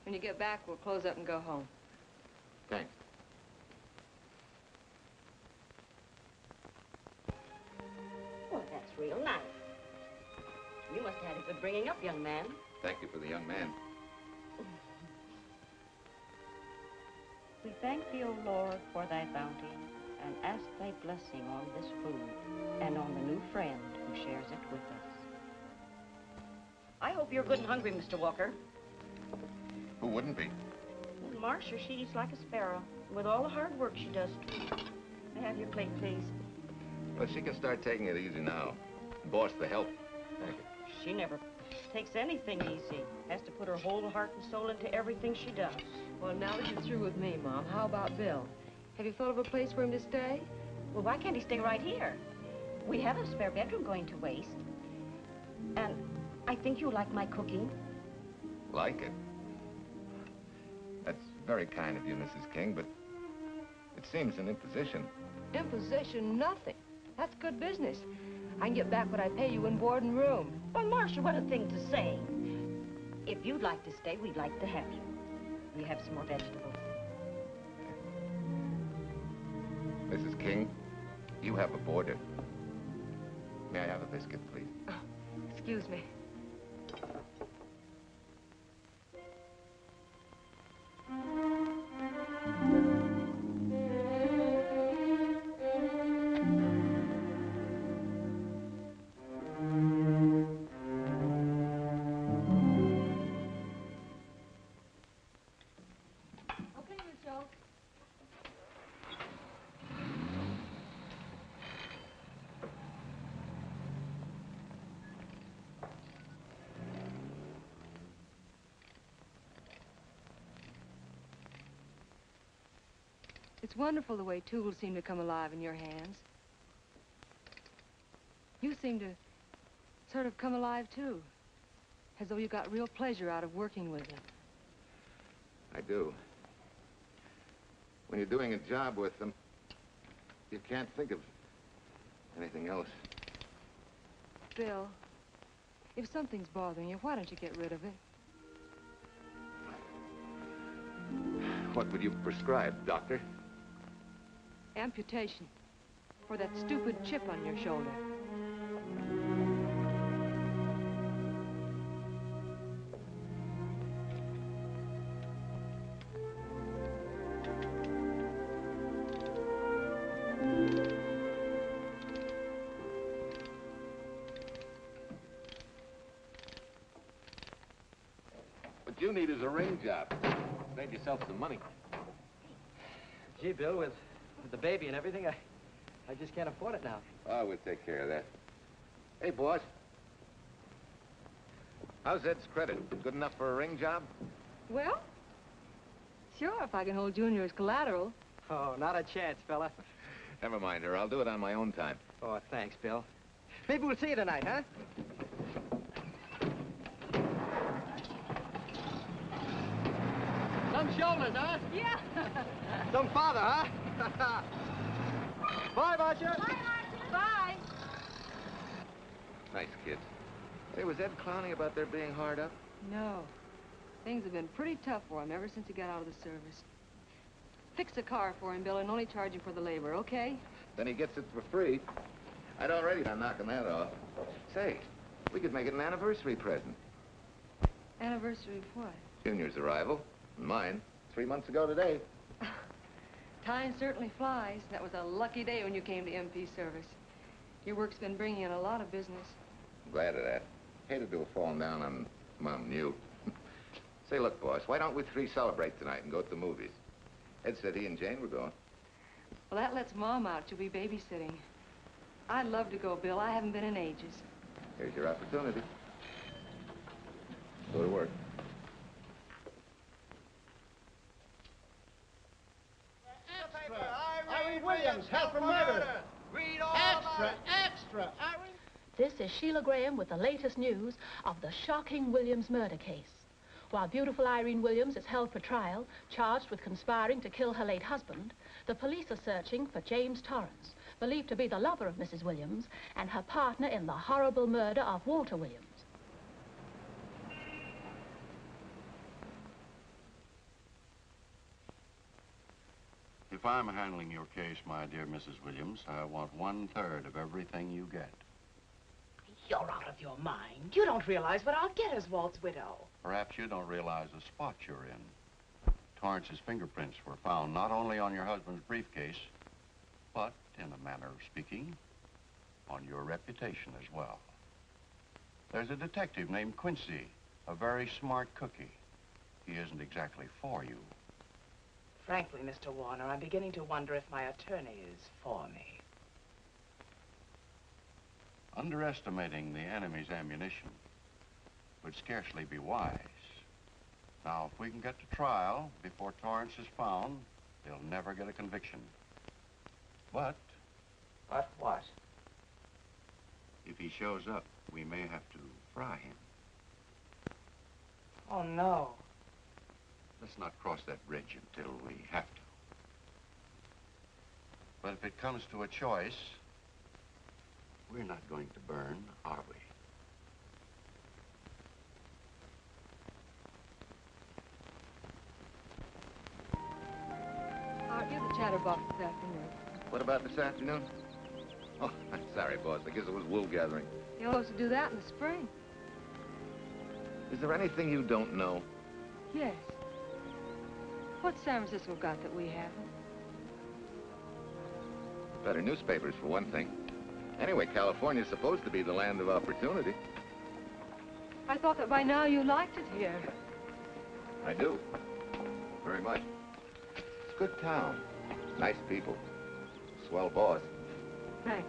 When you get back, we'll close up and go home. Thanks. Well, that's real nice. You must have had a good bringing up, young man. Thank you for the young man. We thank thee, O Lord, for thy bounty, and ask thy blessing on this food, and on the new friend who shares it with us. I hope you're good and hungry, Mr. Walker. Who wouldn't be? And Marsha, she eats like a sparrow, with all the hard work she does, too. May I have your plate, please? Well, she can start taking it easy now. Boss, the help. Thank you. She never takes anything easy. Has to put her whole heart and soul into everything she does. Well, now that you're through with me, Mom, how about Bill? Have you thought of a place for him to stay? Well, why can't he stay right here? We have a spare bedroom going to waste. And I think you like my cooking. Like it? That's very kind of you, Mrs. King, but it seems an imposition. Imposition, nothing. That's good business. I can get back what I pay you in board and room. Well, Marsha, what a thing to say. If you'd like to stay, we'd like to have you. We have some more vegetables. Mrs. King, you have a boarder. May I have a biscuit, please? Oh, excuse me. It's wonderful the way tools seem to come alive in your hands. You seem to sort of come alive, too. As though you got real pleasure out of working with them. I do. When you're doing a job with them, you can't think of anything else. Bill, if something's bothering you, why don't you get rid of it? What would you prescribe, doctor? Amputation. For that stupid chip on your shoulder. What you need is a ring job. Save yourself some money. Gee, Bill, with the baby and everything, I just can't afford it now. Oh, we'll take care of that. Hey, boss. How's Ed's credit? Good enough for a ring job? Well, sure, if I can hold Junior as collateral. Oh, not a chance, fella. Never mind her. I'll do it on my own time. Oh, thanks, Bill. Maybe we'll see you tonight, huh? Some shoulders, huh? Yeah. Some father, huh? Bye, Marsha. Bye, Marsha. Bye. Nice kids. Hey, was Ed clowning about their being hard up? No. Things have been pretty tough for him ever since he got out of the service. Fix a car for him, Bill, and only charge him for the labor, okay? Then he gets it for free. I'd already been knocking that off. Say, we could make it an anniversary present. Anniversary of what? Junior's arrival, and mine, 3 months ago today. Time certainly flies. That was a lucky day when you came to MP service. Your work's been bringing in a lot of business. I'm glad of that. Hated to have fallen down on Mom and you. Say, look, boss, why don't we three celebrate tonight and go to the movies? Ed said he and Jane were going. Well, that lets Mom out. She'll be babysitting. I'd love to go, Bill. I haven't been in ages. Here's your opportunity. Go to work. Irene Williams, held for murder. Read all Extra, extra, Irene. This is Sheila Graham with the latest news of the shocking Williams murder case. While beautiful Irene Williams is held for trial, charged with conspiring to kill her late husband, the police are searching for James Torrance, believed to be the lover of Mrs. Williams and her partner in the horrible murder of Walter Williams. If I'm handling your case, my dear Mrs. Williams, I want 1/3 of everything you get. You're out of your mind. You don't realize what I'll get as Walt's widow. Perhaps you don't realize the spot you're in. Torrance's fingerprints were found not only on your husband's briefcase, but, in a manner of speaking, on your reputation as well. There's a detective named Quincy, a very smart cookie. He isn't exactly for you. Frankly, Mr. Warner, I'm beginning to wonder if my attorney is for me. Underestimating the enemy's ammunition would scarcely be wise. Now, if we can get to trial before Torrance is found, they'll never get a conviction. But... But what? if he shows up, we may have to fry him. Oh, no. Let's not cross that bridge until we have to. But if it comes to a choice, we're not going to burn, are we? Aren't you the chatterbox this afternoon? What about this afternoon? Oh, I'm sorry, boss. I guess it was wool gathering. You're supposed to do that in the spring. Is there anything you don't know? Yes. What's San Francisco got that we haven't? Better newspapers, for one thing. Anyway, California's supposed to be the land of opportunity. I thought that by now you liked it here. I do. Very much. It's a good town. Nice people. Swell boss. Thanks.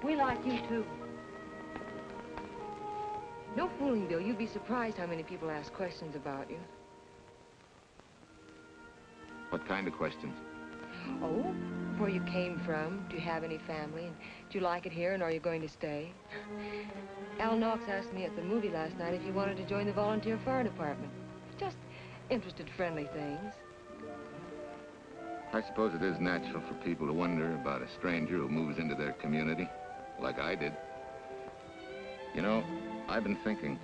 We like you, too. No fooling, Bill. You'd be surprised how many people ask questions about you. What kind of questions? Oh, where you came from, do you have any family, and do you like it here, and are you going to stay? Al Knox asked me at the movie last night if you wanted to join the volunteer fire department. Just interested, friendly things. I suppose it is natural for people to wonder about a stranger who moves into their community, like I did. You know, I've been thinking,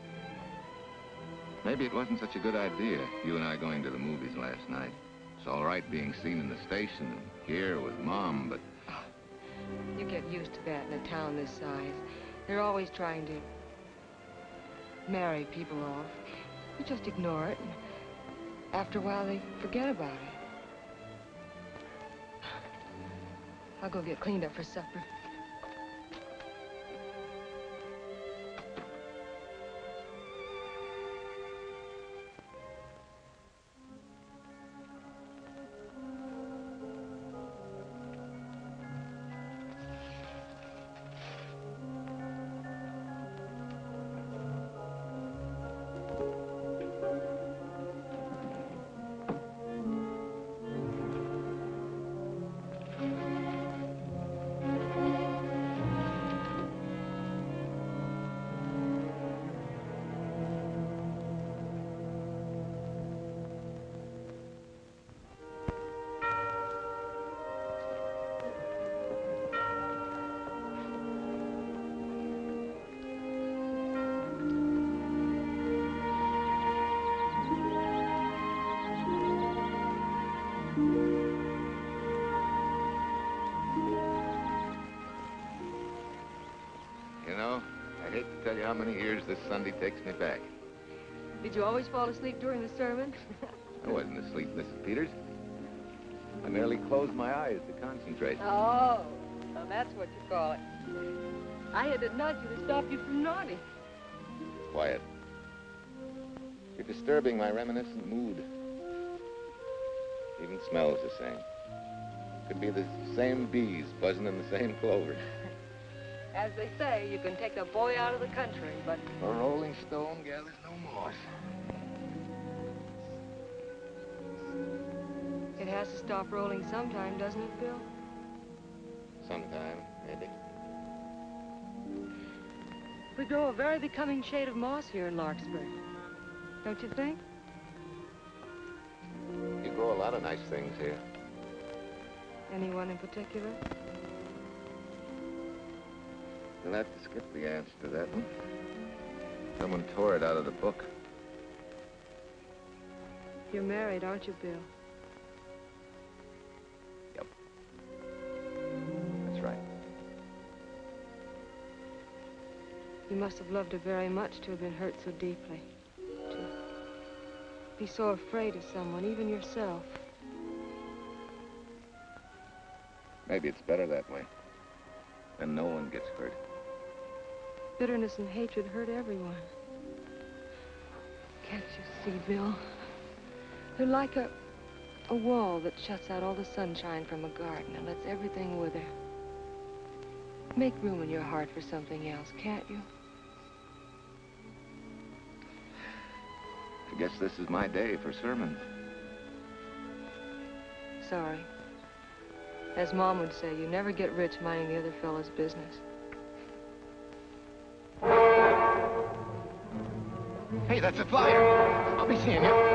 maybe it wasn't such a good idea, you and I going to the movies last night. It's all right being seen in the station and here with Mom, but... Oh, you get used to that in a town this size. They're always trying to marry people off. You just ignore it, and after a while they forget about it. I'll go get cleaned up for supper. You know, I hate to tell you how many years this Sunday takes me back. Did you always fall asleep during the sermon? I wasn't asleep, Mrs. Peters. I merely closed my eyes to concentrate. Oh, so that's what you call it. I had to nudge you to stop you from nodding. Quiet. You're disturbing my reminiscent mood. Even smells the same. Could be the same bees buzzing in the same clover. As they say, you can take the boy out of the country, but... A rolling stone gathers no moss. It has to stop rolling sometime, doesn't it, Bill? Sometime, maybe. We grow a very becoming shade of moss here in Larkspur. Don't you think? You grow a lot of nice things here. Anyone in particular? You'll have to skip the answer to that one. Someone tore it out of the book. You're married, aren't you, Bill? Yep. That's right. You must have loved her very much to have been hurt so deeply. To be so afraid of someone, even yourself. Maybe it's better that way. Then no one gets hurt. Bitterness and hatred hurt everyone. Can't you see, Bill? They're like a wall that shuts out all the sunshine from a garden and lets everything wither. Make room in your heart for something else, can't you? I guess this is my day for sermons. Sorry. As Mom would say, you never get rich minding the other fellow's business. Hey, that's a flyer. I'll be seeing you.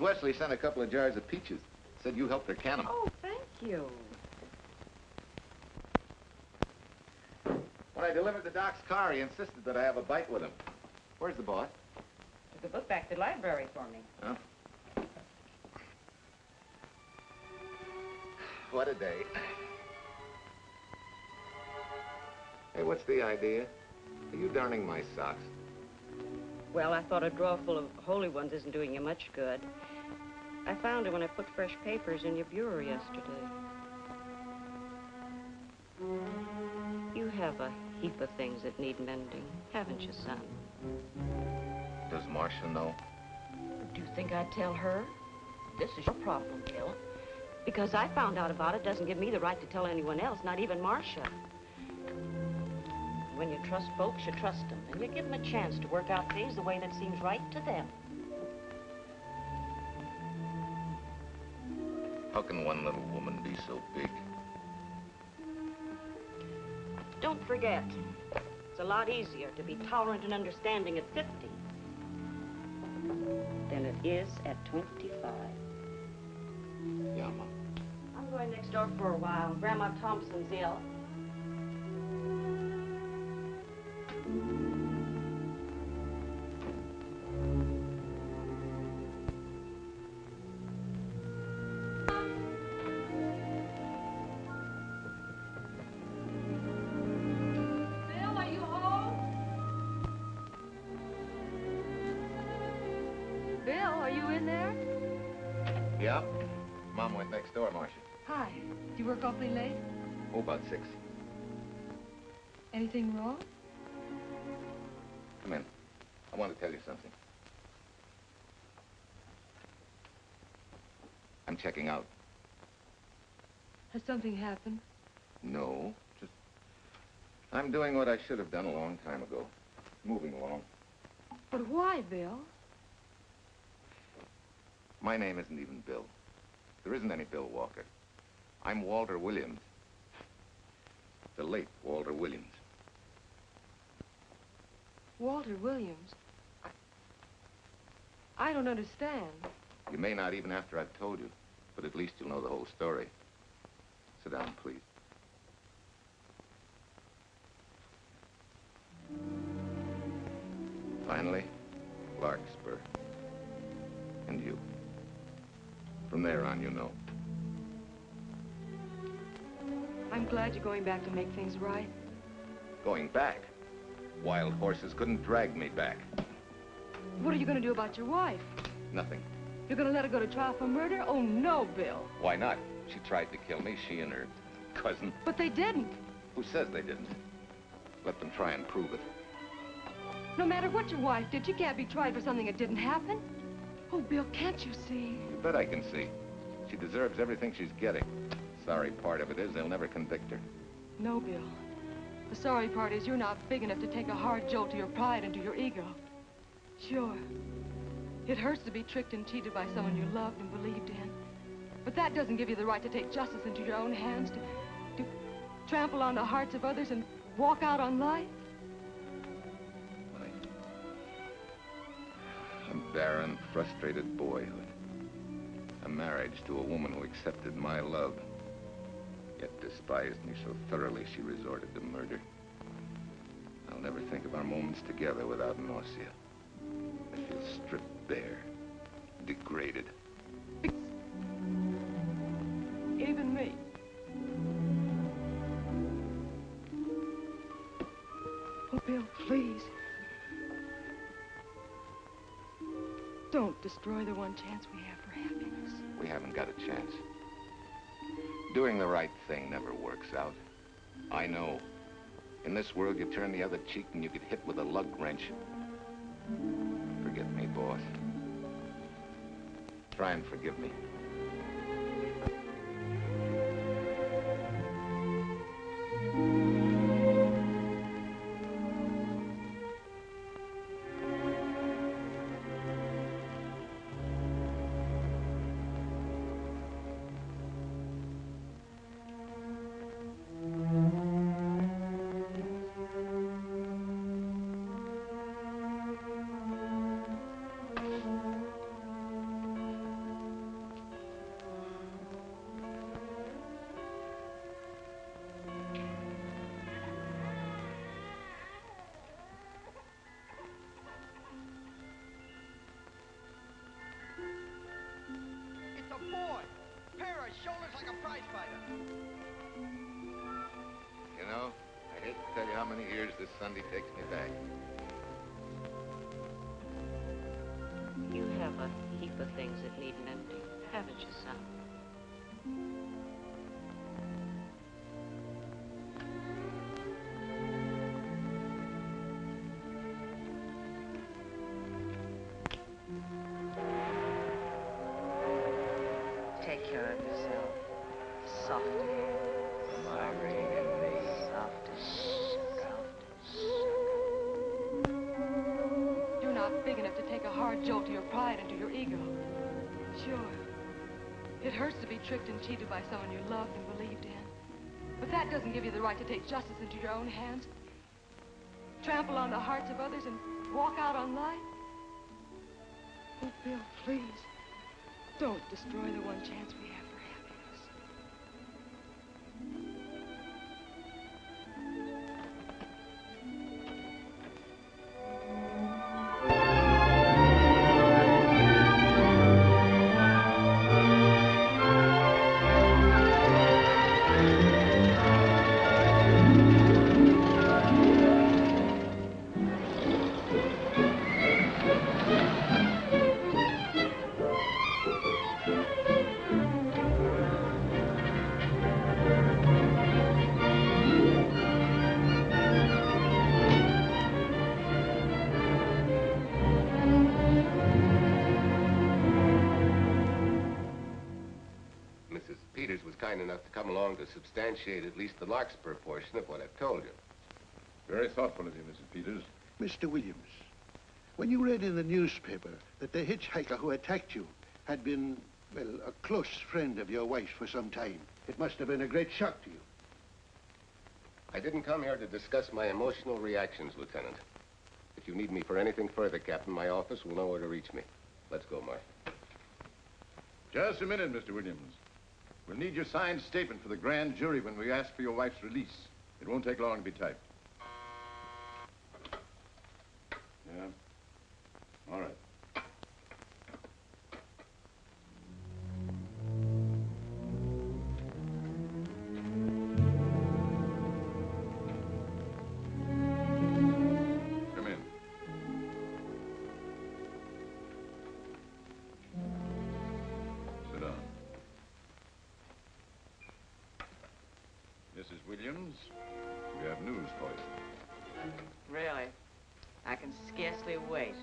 Wesley sent a couple of jars of peaches. Said you helped her can them. Oh, thank you. When I delivered the doc's car, he insisted that I have a bite with him. Where's the boss? Took the book back to the library for me. Huh? What a day. Hey, what's the idea? Are you darning my socks? Well, I thought a drawer full of holy ones isn't doing you much good. I found it when I put fresh papers in your bureau yesterday. You have a heap of things that need mending, haven't you, son? Does Marsha know? Do you think I'd tell her? This is your problem, Bill. Because I found out about it doesn't give me the right to tell anyone else, not even Marsha. When you trust folks, you trust them, and you give them a chance to work out things the way that seems right to them. How can one little woman be so big? Don't forget, it's a lot easier to be tolerant and understanding at 50 than it is at 25. Yeah, Mom. I'm going next door for a while. Grandma Thompson's ill. Bill, are you home? Bill, are you in there? Yeah. Mom went next door, Marsha. Hi. Do you work awfully late? Oh, about 6. Anything wrong? Come in. I want to tell you something. I'm checking out. Has something happened? No, just... I'm doing what I should have done a long time ago. Moving along. But why, Bill? My name isn't even Bill. There isn't any Bill Walker. I'm Walter Williams. The late Walter Williams. Walter Williams? I don't understand. You may not even after I've told you, but at least you'll know the whole story. Sit down, please. Finally, Larkspur. And you. From there on, you know. I'm glad you're going back to make things right. Going back? Wild horses couldn't drag me back. What are you going to do about your wife? Nothing. You're going to let her go to trial for murder? Oh, no, Bill. Why not? She tried to kill me, she and her cousin. But they didn't. Who says they didn't? Let them try and prove it. No matter what your wife did, she can't be tried for something that didn't happen. Oh, Bill, can't you see? You bet I can see. She deserves everything she's getting. Sorry part of it is they'll never convict her. No, Bill. The sorry part is you're not big enough to take a hard jolt to your pride and to your ego. Sure. It hurts to be tricked and cheated by someone you loved and believed in. But that doesn't give you the right to take justice into your own hands, to trample on the hearts of others and walk out on life. A barren, frustrated boyhood. A marriage to a woman who accepted my love, yet despised me so thoroughly she resorted to murder. I'll never think of our moments together without nausea. I feel stripped bare, degraded. Even me. Oh, Bill, please. Don't destroy the one chance we have for happiness. We haven't got a chance. Doing the right thing never works out. I know. In this world, you turn the other cheek and you get hit with a lug wrench. Forget me, boss. Try and forgive me. like a prize fighter. You know, I hate to tell you how many years this Sunday takes me back. You have a heap of things that need mending, haven't you, son? Take care of yourself. Soft. Irene and me. Soft as sugar. You're not big enough to take a hard jolt to your pride and to your ego. Sure. It hurts to be tricked and cheated by someone you loved and believed in. But that doesn't give you the right to take justice into your own hands. Trample on the hearts of others and walk out on life. Oh, Bill, please. Don't destroy the one chance we have for happiness. Mrs. Peters was kind enough to come along to substantiate at least the Larkspur portion of what I've told you. Very thoughtful of you, Mrs. Peters. Mr. Williams, when you read in the newspaper that the hitchhiker who attacked you had been, well, a close friend of your wife's for some time, it must have been a great shock to you. I didn't come here to discuss my emotional reactions, Lieutenant. If you need me for anything further, Captain, my office will know where to reach me. Let's go, Mark. Just a minute, Mr. Williams. We'll need your signed statement for the grand jury when we ask for your wife's release. It won't take long to be typed. Yeah? All right. Come in. Sit down. Mrs. Williams, we have news for you. Really? I can scarcely wait.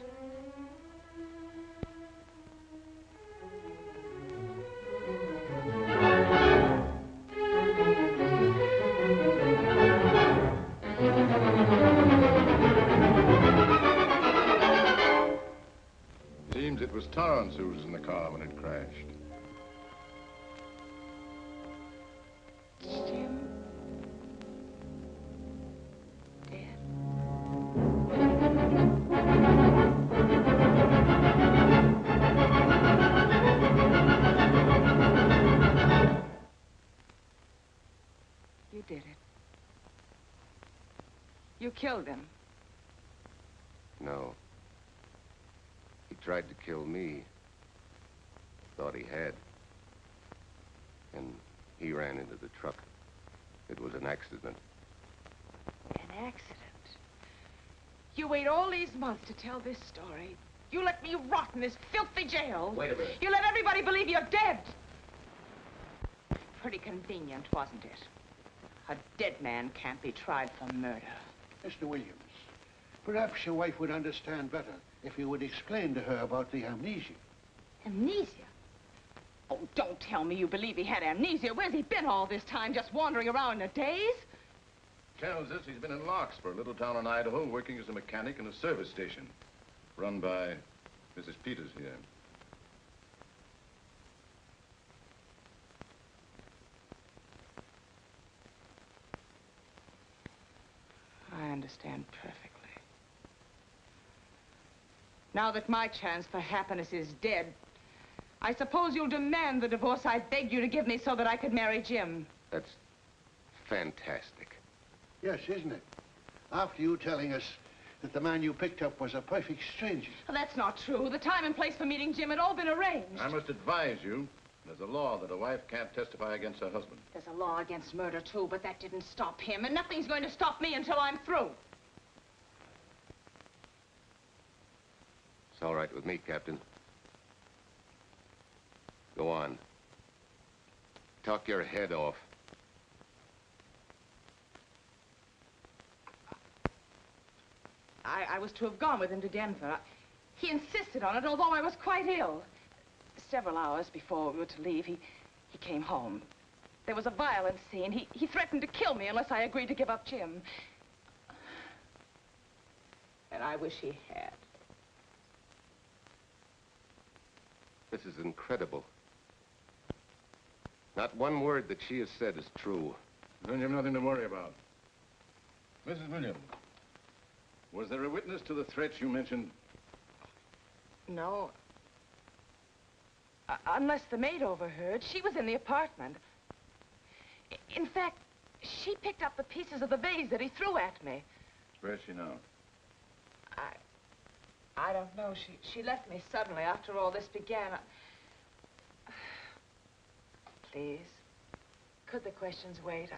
Seems it was Torrance who was in the car when it crashed. Jim? You did it. You killed him. No. He tried to kill me. Thought he had. And he ran into the truck. It was an accident. An accident? You wait all these months to tell this story. You let me rot in this filthy jail. Wait a minute. You let everybody believe you're dead. Pretty convenient, wasn't it? A dead man can't be tried for murder. Mr. Williams, perhaps your wife would understand better if you would explain to her about the amnesia. Amnesia? Oh, don't tell me you believe he had amnesia. Where's he been all this time, just wandering around in a daze? Tells us he's been in Larkspur, a little town in Idaho, working as a mechanic in a service station. Run by Mrs. Peters here. I understand perfectly. Now that my chance for happiness is dead, I suppose you'll demand the divorce I begged you to give me so that I could marry Jim. That's fantastic. Yes, isn't it? After you telling us that the man you picked up was a perfect stranger. Well, that's not true. The time and place for meeting Jim had all been arranged. I must advise you There's a law that a wife can't testify against her husband. There's a law against murder, too, but that didn't stop him, and nothing's going to stop me until I'm through. It's all right with me, Captain. Go on. Talk your head off. I was to have gone with him to Denver. He insisted on it, although I was quite ill. Several hours before we were to leave, he came home. There was a violent scene. He threatened to kill me unless I agreed to give up Jim. And I wish he had. This is incredible. Not one word that she has said is true. Then you have nothing to worry about. Mrs. Williams, was there a witness to the threats you mentioned? No. Unless the maid overheard. She was in the apartment. In fact, she picked up the pieces of the vase that he threw at me. Where's she now? I don't know. She left me suddenly after all this began. Please, could the questions wait?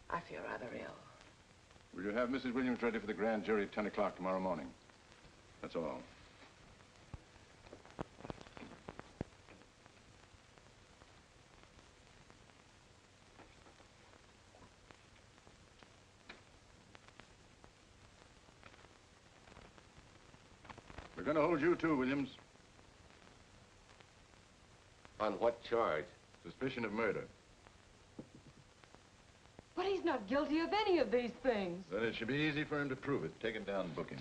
I feel rather ill. Will you have Mrs. Williams ready for the grand jury at 10 o'clock tomorrow morning? That's all. We're going to hold you too, Williams. On what charge? Suspicion of murder. But he's not guilty of any of these things. Then it should be easy for him to prove it. Take him down and book him.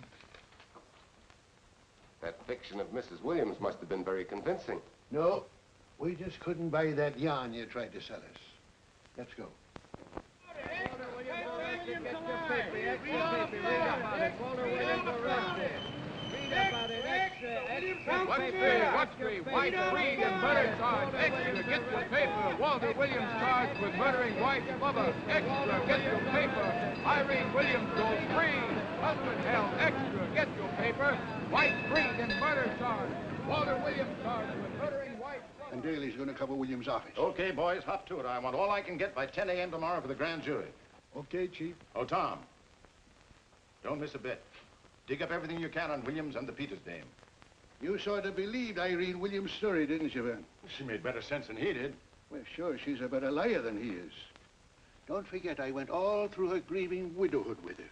That fiction of Mrs. Williams must have been very convincing. No, we just couldn't buy that yarn you tried to sell us. Let's go. What's three? White, Reed, and murder charge. Extra, get your paper. Walter Williams charged with murdering White's lover. Extra, get your paper. Irene Williams goes free. Husband held. Extra, get your paper. White, Reed, and murder charge. Walter Williams charged with murdering White's lover. And Daly's going to cover Williams' office. Okay, boys, hop to it. I want all I can get by 10 a.m. tomorrow for the grand jury. Okay, Chief. Oh, Tom, don't miss a bit. Dig up everything you can on Williams and the Peters dame. You sort of believed Irene Williams' story, didn't you, Ben? She made better sense than he did. Well, sure, she's a better liar than he is. Don't forget, I went all through her grieving widowhood with her.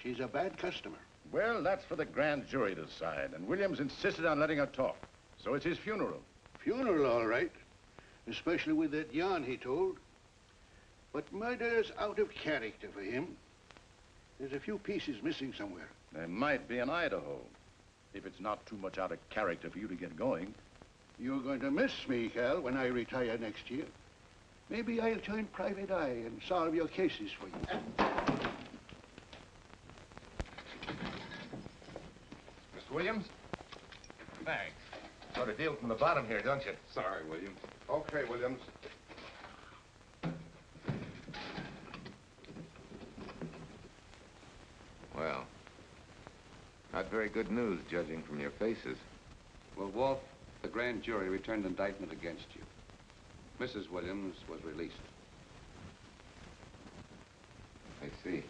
She's a bad customer. Well, that's for the grand jury to decide, and Williams insisted on letting her talk. So it's his funeral. Funeral, all right. Especially with that yarn he told. But murder's out of character for him. There's a few pieces missing somewhere. There might be in Idaho, if it's not too much out of character for you to get going. You're going to miss me, Cal, when I retire next year. Maybe I'll join Private Eye and solve your cases for you. Mr. Williams? Thanks. Got a deal from the bottom here, don't you? Sorry, Williams. Okay, Williams. Well, not very good news, judging from your faces. Well, Walt, the grand jury returned indictment against you. Mrs. Williams was released. I see.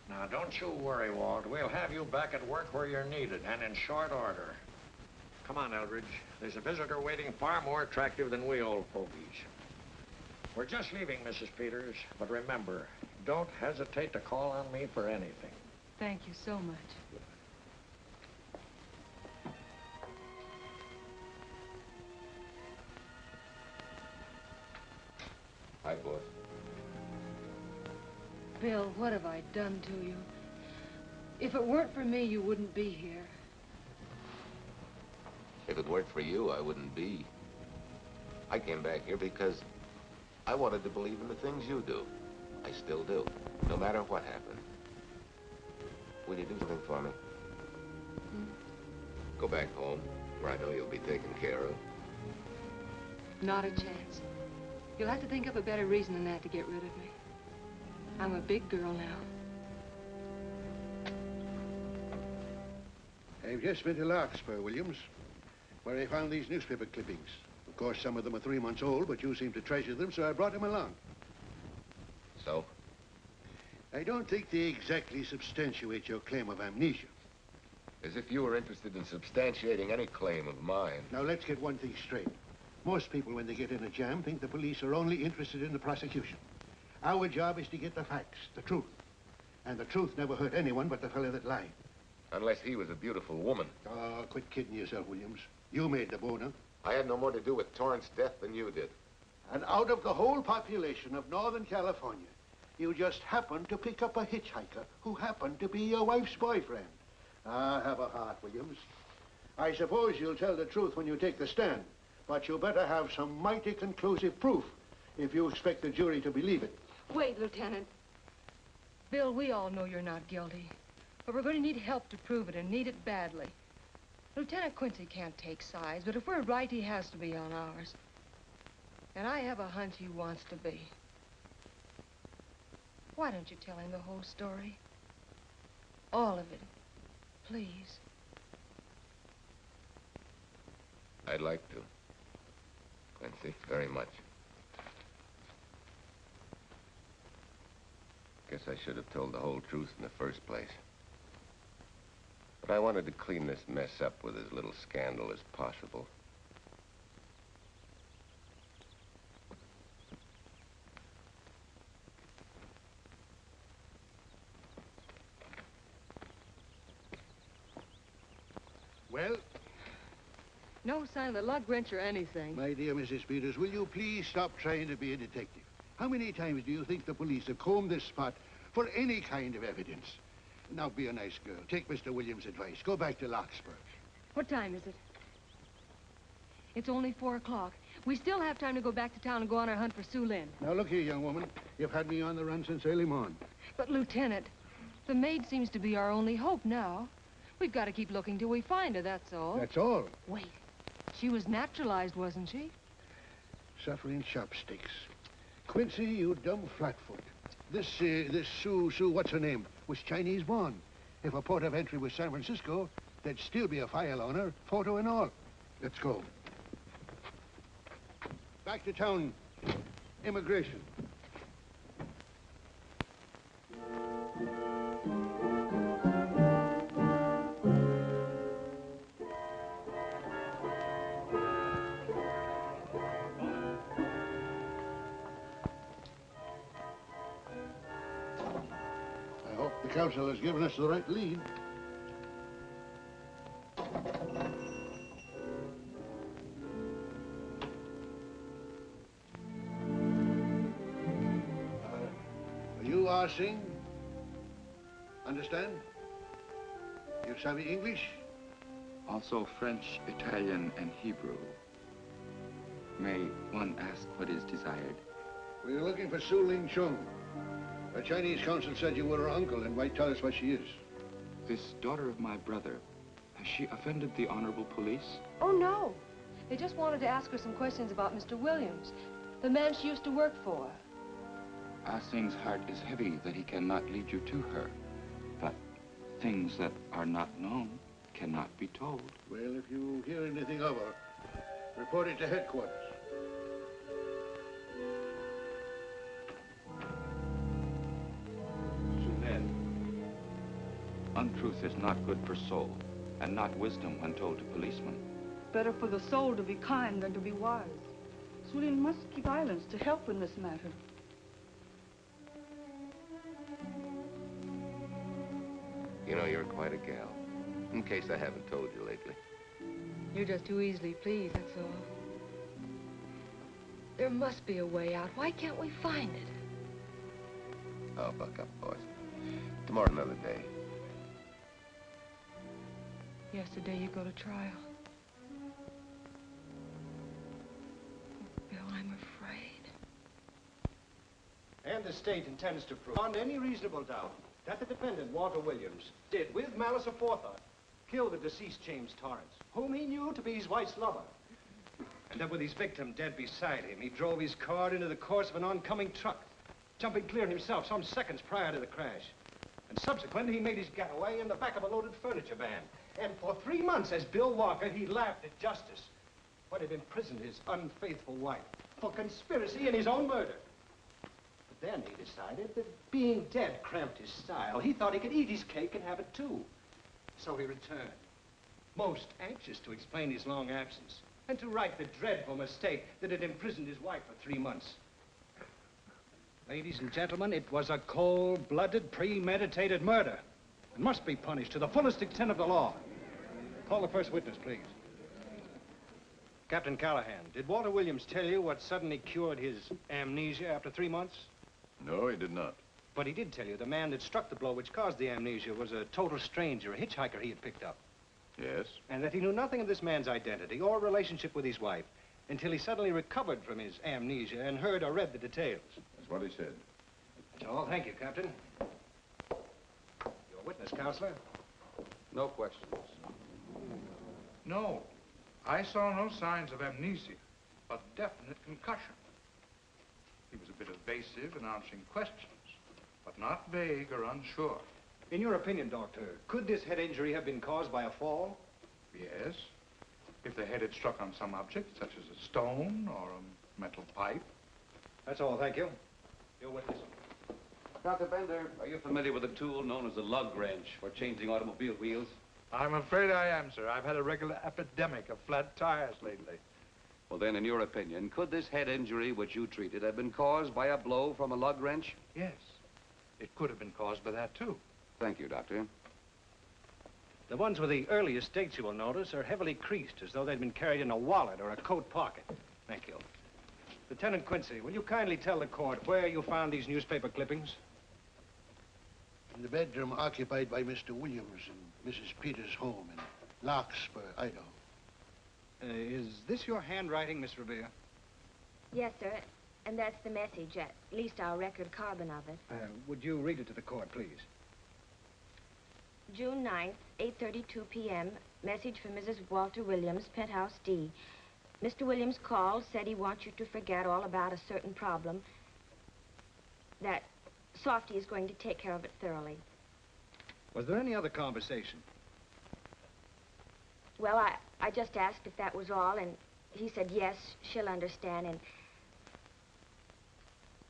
Now, don't you worry, Walt. We'll have you back at work where you're needed, and in short order. Come on, Eldridge. There's a visitor waiting far more attractive than we old fogies. We're just leaving, Mrs. Peters, but remember, don't hesitate to call on me for anything. Thank you so much. Hi, boss. Bill, what have I done to you? If it weren't for me, you wouldn't be here. If it weren't for you, I wouldn't be. I came back here because I wanted to believe in the things you do. I still do, no matter what happened. Will you do something for me? Go back home, where I know you'll be taken care of. Not a chance. You'll have to think up a better reason than that to get rid of me. I'm a big girl now. I've just been to Larkspur, Williams, where I found these newspaper clippings. Of course, some of them are 3 months old, but you seem to treasure them, so I brought them along. So? I don't think they exactly substantiate your claim of amnesia. As if you were interested in substantiating any claim of mine. Now, let's get one thing straight. Most people, when they get in a jam, think the police are only interested in the prosecution. Our job is to get the facts, the truth. And the truth never hurt anyone but the fellow that lied. Unless he was a beautiful woman. Oh, quit kidding yourself, Williams. You made the boner. I had no more to do with Torrance's death than you did. And out of the whole population of Northern California, you just happened to pick up a hitchhiker who happened to be your wife's boyfriend. Ah, have a heart, Williams. I suppose you'll tell the truth when you take the stand, but you better have some mighty conclusive proof if you expect the jury to believe it. Wait, Lieutenant. Bill, we all know you're not guilty, but we're going to need help to prove it, and need it badly. Lieutenant Quincy can't take sides, but if we're right, he has to be on ours. And I have a hunch he wants to be. Why don't you tell him the whole story? All of it, please. I'd like to. Quincy, very much. Guess I should have told the whole truth in the first place. But I wanted to clean this mess up with as little scandal as possible. Well? No sign of the lug wrench or anything. My dear Mrs. Peters, will you please stop trying to be a detective? How many times do you think the police have combed this spot for any kind of evidence? Now, be a nice girl. Take Mr. Williams' advice. Go back to Larkspur. What time is it? It's only 4 o'clock. We still have time to go back to town and go on our hunt for Sue Lynn. Now, look here, young woman. You've had me on the run since early morning. But, Lieutenant, the maid seems to be our only hope now. We've got to keep looking till we find her, that's all. That's all? Wait. She was naturalized, wasn't she? Suffering chopsticks. Quincy, you dumb flatfoot. This Sue, what's her name, was Chinese born. If her port of entry was San Francisco, there'd still be a file on her, photo and all. Let's go. Back to town. Immigration. The council has given us the right lead. Are you Singh? Understand? You savvy English? Also French, Italian, and Hebrew. May one ask what is desired? We're looking for Su Ling Chung. The Chinese consul said you were her uncle and might tell us what she is. This daughter of my brother, has she offended the honorable police? Oh, no. They just wanted to ask her some questions about Mr. Williams, the man she used to work for. Ah Sing's heart is heavy that he cannot lead you to her. But things that are not known cannot be told. Well, if you hear anything of her, report it to headquarters. Untruth is not good for soul, and not wisdom when told to policemen. Better for the soul to be kind than to be wise. Su Lin must keep silence to help in this matter. You know, you're quite a gal. In case I haven't told you lately. You're just too easily pleased, that's all. There must be a way out. Why can't we find it? Oh, buck up, boys. Tomorrow, another day. Yesterday you go to trial. Bill, I'm afraid. And the state intends to prove, on any reasonable doubt, that the defendant, Walter Williams, did, with malice aforethought, kill the deceased James Torrance, whom he knew to be his wife's lover. And that with his victim dead beside him, he drove his car into the course of an oncoming truck, jumping clear himself some seconds prior to the crash. And subsequently, he made his getaway in the back of a loaded furniture van. And for 3 months, as Bill Walker, he laughed at justice. Why did imprison his unfaithful wife for conspiracy in his own murder. But then he decided that being dead cramped his style. He thought he could eat his cake and have it too. So he returned, most anxious to explain his long absence and to right the dreadful mistake that had imprisoned his wife for 3 months. Ladies and gentlemen, it was a cold-blooded, premeditated murder and must be punished to the fullest extent of the law. Call the first witness, please. Captain Callahan, did Walter Williams tell you what suddenly cured his amnesia after 3 months? No, he did not. But he did tell you the man that struck the blow which caused the amnesia was a total stranger, a hitchhiker he had picked up. Yes? And that he knew nothing of this man's identity or relationship with his wife until he suddenly recovered from his amnesia and heard or read the details. That's what he said. That's all. Thank you, Captain. Your witness, Counselor. No questions. No. I saw no signs of amnesia, but definite concussion. He was a bit evasive in answering questions, but not vague or unsure. In your opinion, Doctor, could this head injury have been caused by a fall? Yes. If the head had struck on some object, such as a stone or a metal pipe. That's all, thank you. Your witness. Dr. Bender, are you familiar with a tool known as a lug wrench for changing automobile wheels? I'm afraid I am, sir. I've had a regular epidemic of flat tires lately. Well, then, in your opinion, could this head injury which you treated have been caused by a blow from a lug wrench? Yes. It could have been caused by that, too. Thank you, Doctor. The ones with the earliest dates, you will notice, are heavily creased, as though they'd been carried in a wallet or a coat pocket. Thank you. Lieutenant Quincy, will you kindly tell the court where you found these newspaper clippings? In the bedroom occupied by Mr. Williams and Mrs. Peters' home in Larkspur, Idaho. Is this your handwriting, Miss Revere? Yes, sir. And that's the message, at least our record carbon of it. Would you read it to the court, please? June 9th, 8:32 p.m. Message from Mrs. Walter Williams, Penthouse D. Mr. Williams called, said he wants you to forget all about a certain problem. That Softy is going to take care of it thoroughly. Was there any other conversation? Well, I just asked if that was all, and he said yes, she'll understand,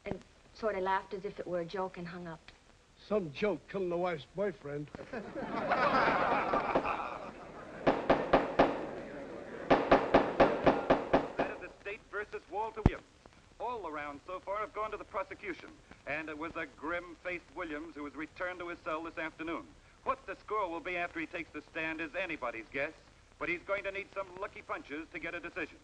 and sort of laughed as if it were a joke and hung up. Some joke killing the wife's boyfriend. That is the state versus Walter Williams. All the rounds so far have gone to the prosecution, and it was a grim-faced Williams who was returned to his cell this afternoon. What the score will be after he takes the stand is anybody's guess, but he's going to need some lucky punches to get a decision.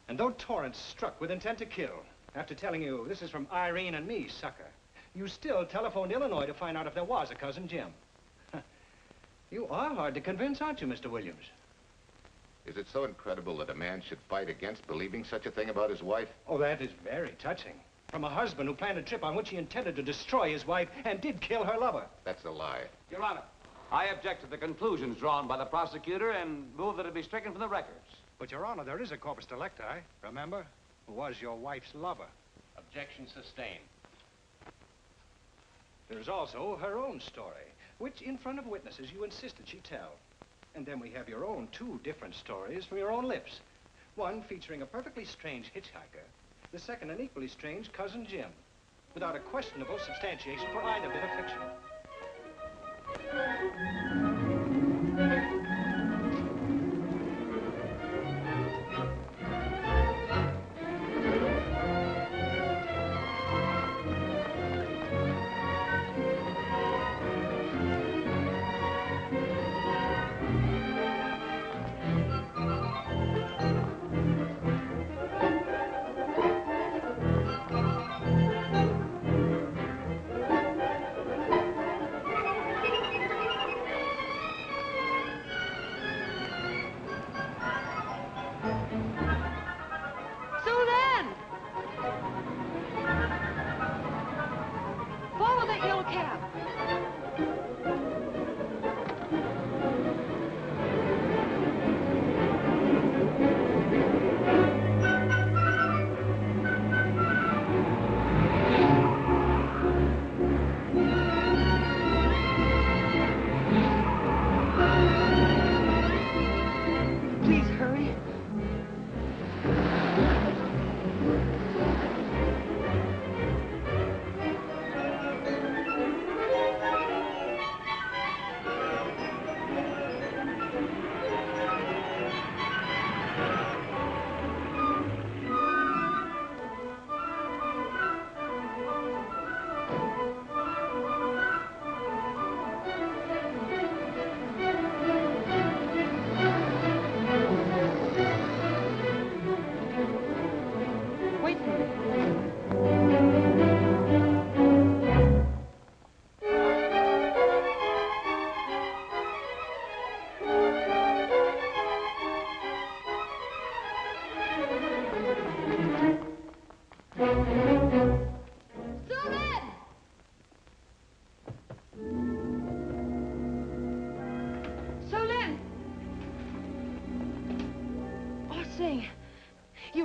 And though Torrance struck with intent to kill, after telling you this is from Irene and me, sucker, you still telephoned Illinois to find out if there was a cousin Jim. You are hard to convince, aren't you, Mr. Williams? Is it so incredible that a man should fight against believing such a thing about his wife? Oh, that is very touching. From a husband who planned a trip on which he intended to destroy his wife and did kill her lover. That's a lie. Your Honor, I object to the conclusions drawn by the prosecutor and move that it be stricken from the records. But, Your Honor, there is a corpus delicti, remember? Who was your wife's lover. Objection sustained. There's also her own story, which, in front of witnesses, you insisted she tell. And then we have your own 2 different stories from your own lips. One featuring a perfectly strange hitchhiker, the second an equally strange cousin Jim, without a questionable substantiation for either bit of fiction.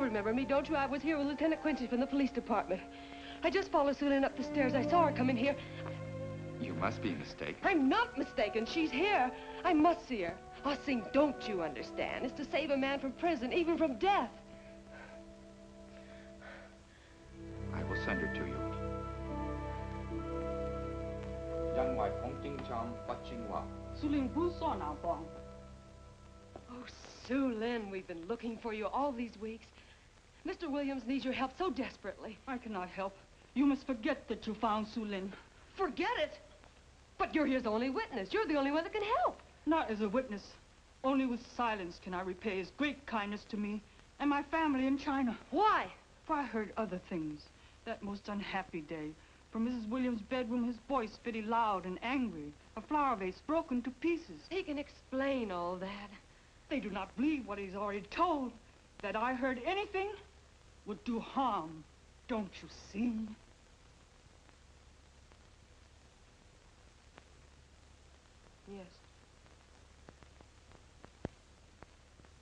remember me, don't you? I was here with Lieutenant Quincy from the police department. I just followed Sue Lynn up the stairs. I saw her come in here. You must be mistaken. I'm not mistaken. She's here. I must see her. Our thing, don't you understand, is to save a man from prison, even from death. I will send her to you. Oh, Sue Lynn, we've been looking for you all these weeks. Mr. Williams needs your help so desperately. I cannot help. You must forget that you found Sue Lynn. Forget it? But you're his only witness. You're the only one that can help. Not as a witness. Only with silence can I repay his great kindness to me and my family in China. Why? For I heard other things. That most unhappy day. From Mrs. Williams' bedroom, his voice very loud and angry. A flower vase broken to pieces. He can explain all that. They do not believe what he's already told. That I heard anything would do harm. Don't you see? Yes.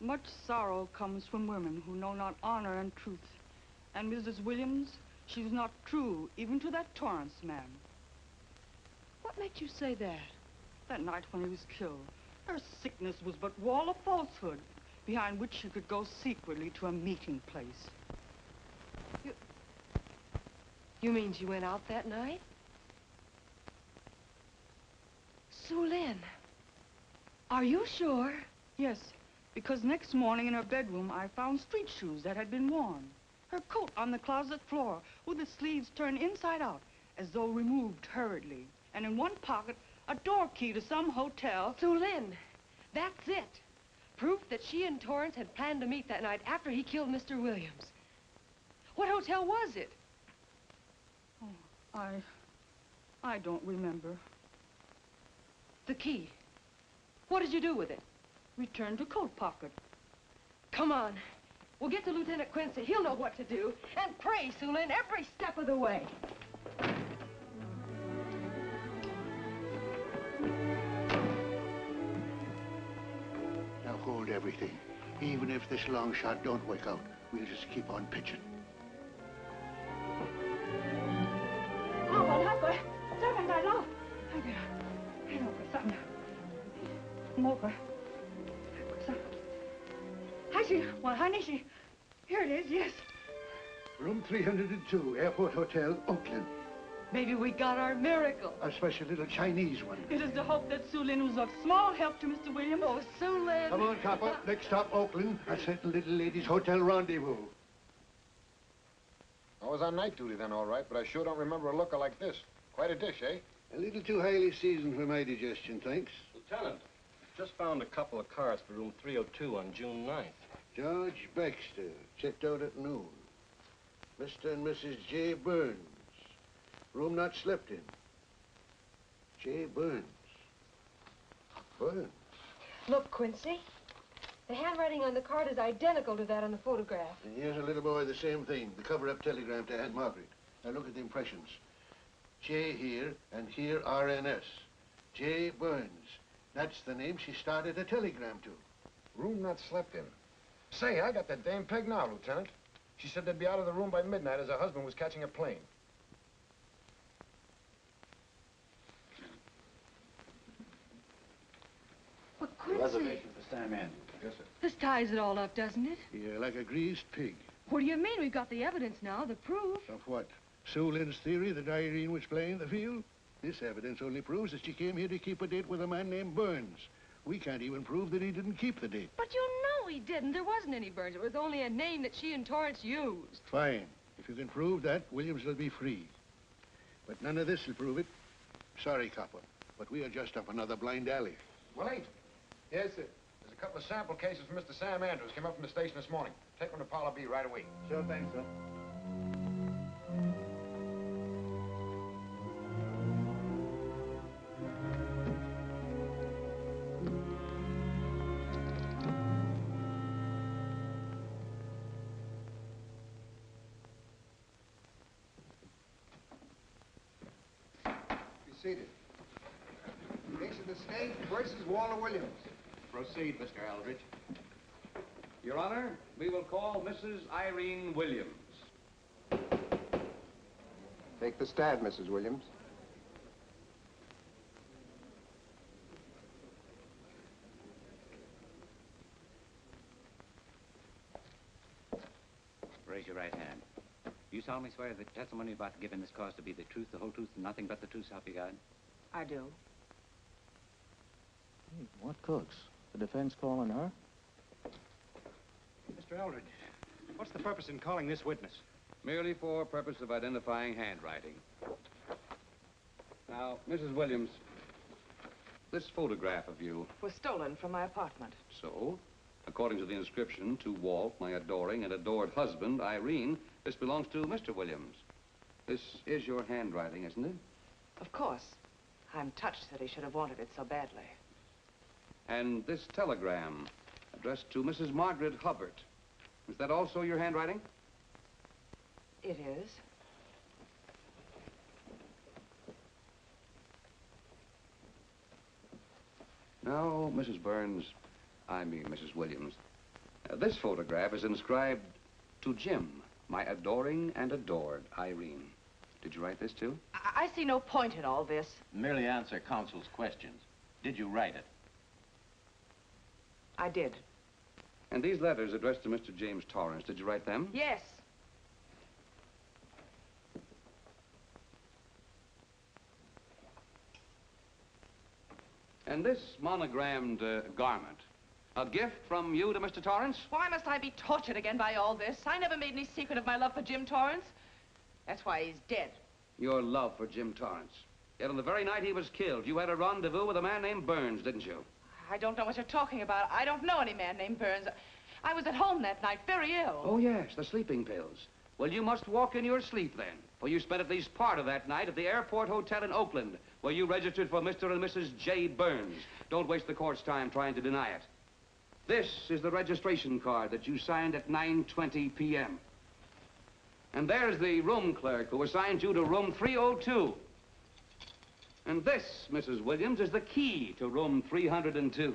Much sorrow comes from women who know not honor and truth. And Mrs. Williams, she was not true even to that Torrance man. What makes you say that? That night when he was killed, her sickness was but wall of falsehood, behind which she could go secretly to a meeting place. You mean she went out that night? Sue Lynn, are you sure? Yes, because next morning in her bedroom, I found street shoes that had been worn. Her coat on the closet floor, with the sleeves turned inside out, as though removed hurriedly. And in one pocket, a door key to some hotel. Sue Lynn, that's it. Proof that she and Torrance had planned to meet that night after he killed Mr. Williams. What hotel was it? Oh, I don't remember. The key. What did you do with it? Returned to coat pocket. Come on. We'll get to Lieutenant Quincy. He'll know what to do. And pray, Sue Lynn, every step of the way. Now hold everything. Even if this long shot don't work out, we'll just keep on pitching. Here it is, yes. Room 302, Airport Hotel, Oakland. Maybe we got our miracle. A special little Chinese one. It is to hope that Sue Lynn was of small help to Mr. Williams. Oh, Sue Lynn. Come on, copper. Next stop, Oakland. A certain little lady's hotel rendezvous. I was on night duty then, all right, but I sure don't remember a looker like this. Quite a dish, eh? A little too highly seasoned for my digestion, thanks. Lieutenant, just found a couple of cars for room 302 on June 9th. George Baxter, checked out at noon. Mr. and Mrs. J. Burns. Room not slept in. J. Burns. Burns. Look, Quincy. The handwriting on the card is identical to that on the photograph. And here's a little boy, the same thing. The cover-up telegram to Aunt Margaret. Now look at the impressions. J here, and here RNS. J. Burns. That's the name she started a telegram to. Room not slept in. Say, I got that dame pegged now, Lieutenant. She said they'd be out of the room by midnight as her husband was catching a plane. But Quincy... Reservation for Sam Andrews. Yes, sir. This ties it all up, doesn't it? Yeah, like a greased pig. What do you mean? We've got the evidence now, the proof. Of what? Sue Lynn's theory that Irene was playing the field? This evidence only proves that she came here to keep a date with a man named Burns. We can't even prove that he didn't keep the date. But you know he didn't. There wasn't any Burns. It was only a name that she and Torrance used. Fine. If you can prove that, Williams will be free. But none of this will prove it. Sorry, copper, but we are just up another blind alley. Well, ain't. Yes, sir. There's a couple of sample cases for Mr. Sam Andrews. Came up from the station this morning. Take one to Parlor B right away. Sure thing, sir. Seated. Case of the state versus Walter Williams. Proceed, Mr. Aldrich. Your Honor, we will call Mrs. Irene Williams. Take the stand, Mrs. Williams. Raise your right hand. You solemnly swear that the testimony you're about to give in this cause to be the truth, the whole truth, and nothing but the truth, so help you God? I do. What cooks? The defense calling her? Mr. Eldridge, what's the purpose in calling this witness? Merely for purpose of identifying handwriting. Now, Mrs. Williams, this photograph of you... Was stolen from my apartment. So, according to the inscription, to Walt, my adoring and adored husband, Irene, this belongs to Mr. Williams. This is your handwriting, isn't it? Of course. I'm touched that he should have wanted it so badly. And this telegram, addressed to Mrs. Margaret Hubbard. Is that also your handwriting? It is. Now, Mrs. Burns, I mean Mrs. Williams, this photograph is inscribed to Jim, my adoring and adored Irene. Did you write this, too? I see no point in all this. Merely answer counsel's questions. Did you write it? I did. And these letters addressed to Mr. James Torrance, did you write them? Yes. And this monogrammed garment, a gift from you to Mr. Torrance? Why must I be tortured again by all this? I never made any secret of my love for Jim Torrance. That's why he's dead. Your love for Jim Torrance. Yet on the very night he was killed, you had a rendezvous with a man named Burns, didn't you? I don't know what you're talking about. I don't know any man named Burns. I was at home that night, very ill. Oh, yes, the sleeping pills. Well, you must walk in your sleep then, for you spent at least part of that night at the Airport Hotel in Oakland, where you registered for Mr. and Mrs. J. Burns. Don't waste the court's time trying to deny it. This is the registration card that you signed at 9:20 p.m. And there's the room clerk who assigned you to room 302. And this, Mrs. Williams, is the key to room 302,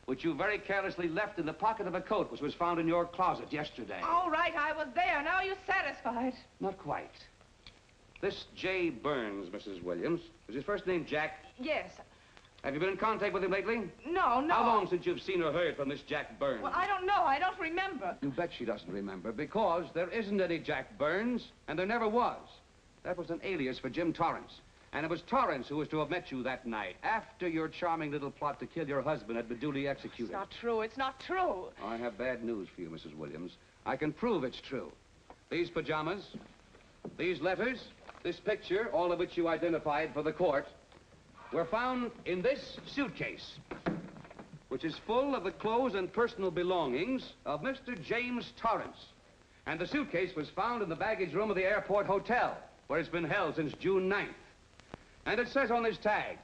which you very carelessly left in the pocket of a coat which was found in your closet yesterday. All right, I was there. Now are you satisfied? Not quite. This J. Burns, Mrs. Williams, is his first name Jack? Yes. Have you been in contact with him lately? No. How long since you've seen or heard from this Jack Burns? Well, I don't know. I don't remember. You bet she doesn't remember, because there isn't any Jack Burns, and there never was. That was an alias for Jim Torrance. And it was Torrance who was to have met you that night, after your charming little plot to kill your husband had been duly executed. It's not true. It's not true. I have bad news for you, Mrs. Williams. I can prove it's true. These pajamas, these letters, this picture, all of which you identified for the court, were found in this suitcase, which is full of the clothes and personal belongings of Mr. James Torrance. And the suitcase was found in the baggage room of the Airport Hotel, where it's been held since June 9th. And it says on this tag,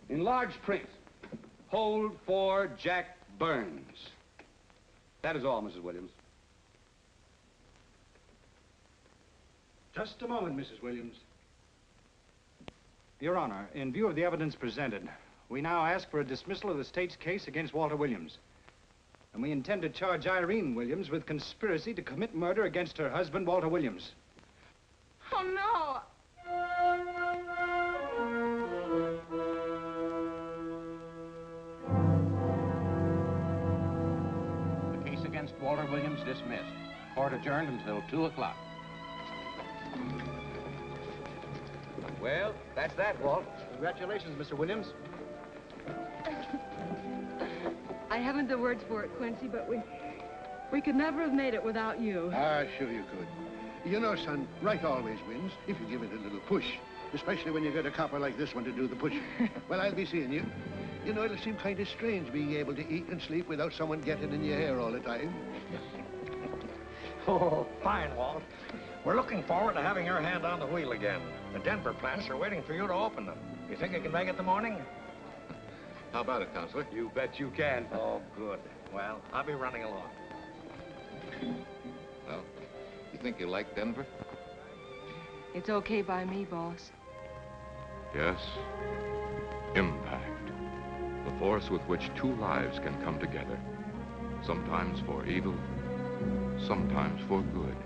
in large print, hold for Jack Burns. That is all, Mrs. Williams. Just a moment, Mrs. Williams. Your Honor, in view of the evidence presented, we now ask for a dismissal of the state's case against Walter Williams. And we intend to charge Irene Williams with conspiracy to commit murder against her husband, Walter Williams. Oh, no. The case against Walter Williams dismissed. Court adjourned until 2 o'clock. Well, that's that, Walt. Congratulations, Mr. Williams. I haven't the words for it, Quincy, but we could never have made it without you. Ah, sure you could. You know, son, right always wins if you give it a little push, especially when you get a copper like this one to do the pushing. Well, I'll be seeing you. You know, it'll seem kind of strange being able to eat and sleep without someone getting in your hair all the time. Oh, fine, Walt. We're looking forward to having your hand on the wheel again. The Denver plants are waiting for you to open them. You think you can make it in the morning? How about it, Counselor? You bet you can. Oh, good. Well, I'll be running along. Well, you think you like Denver? It's okay by me, boss. Yes, impact. The force with which two lives can come together. sometimes for evil, sometimes for good.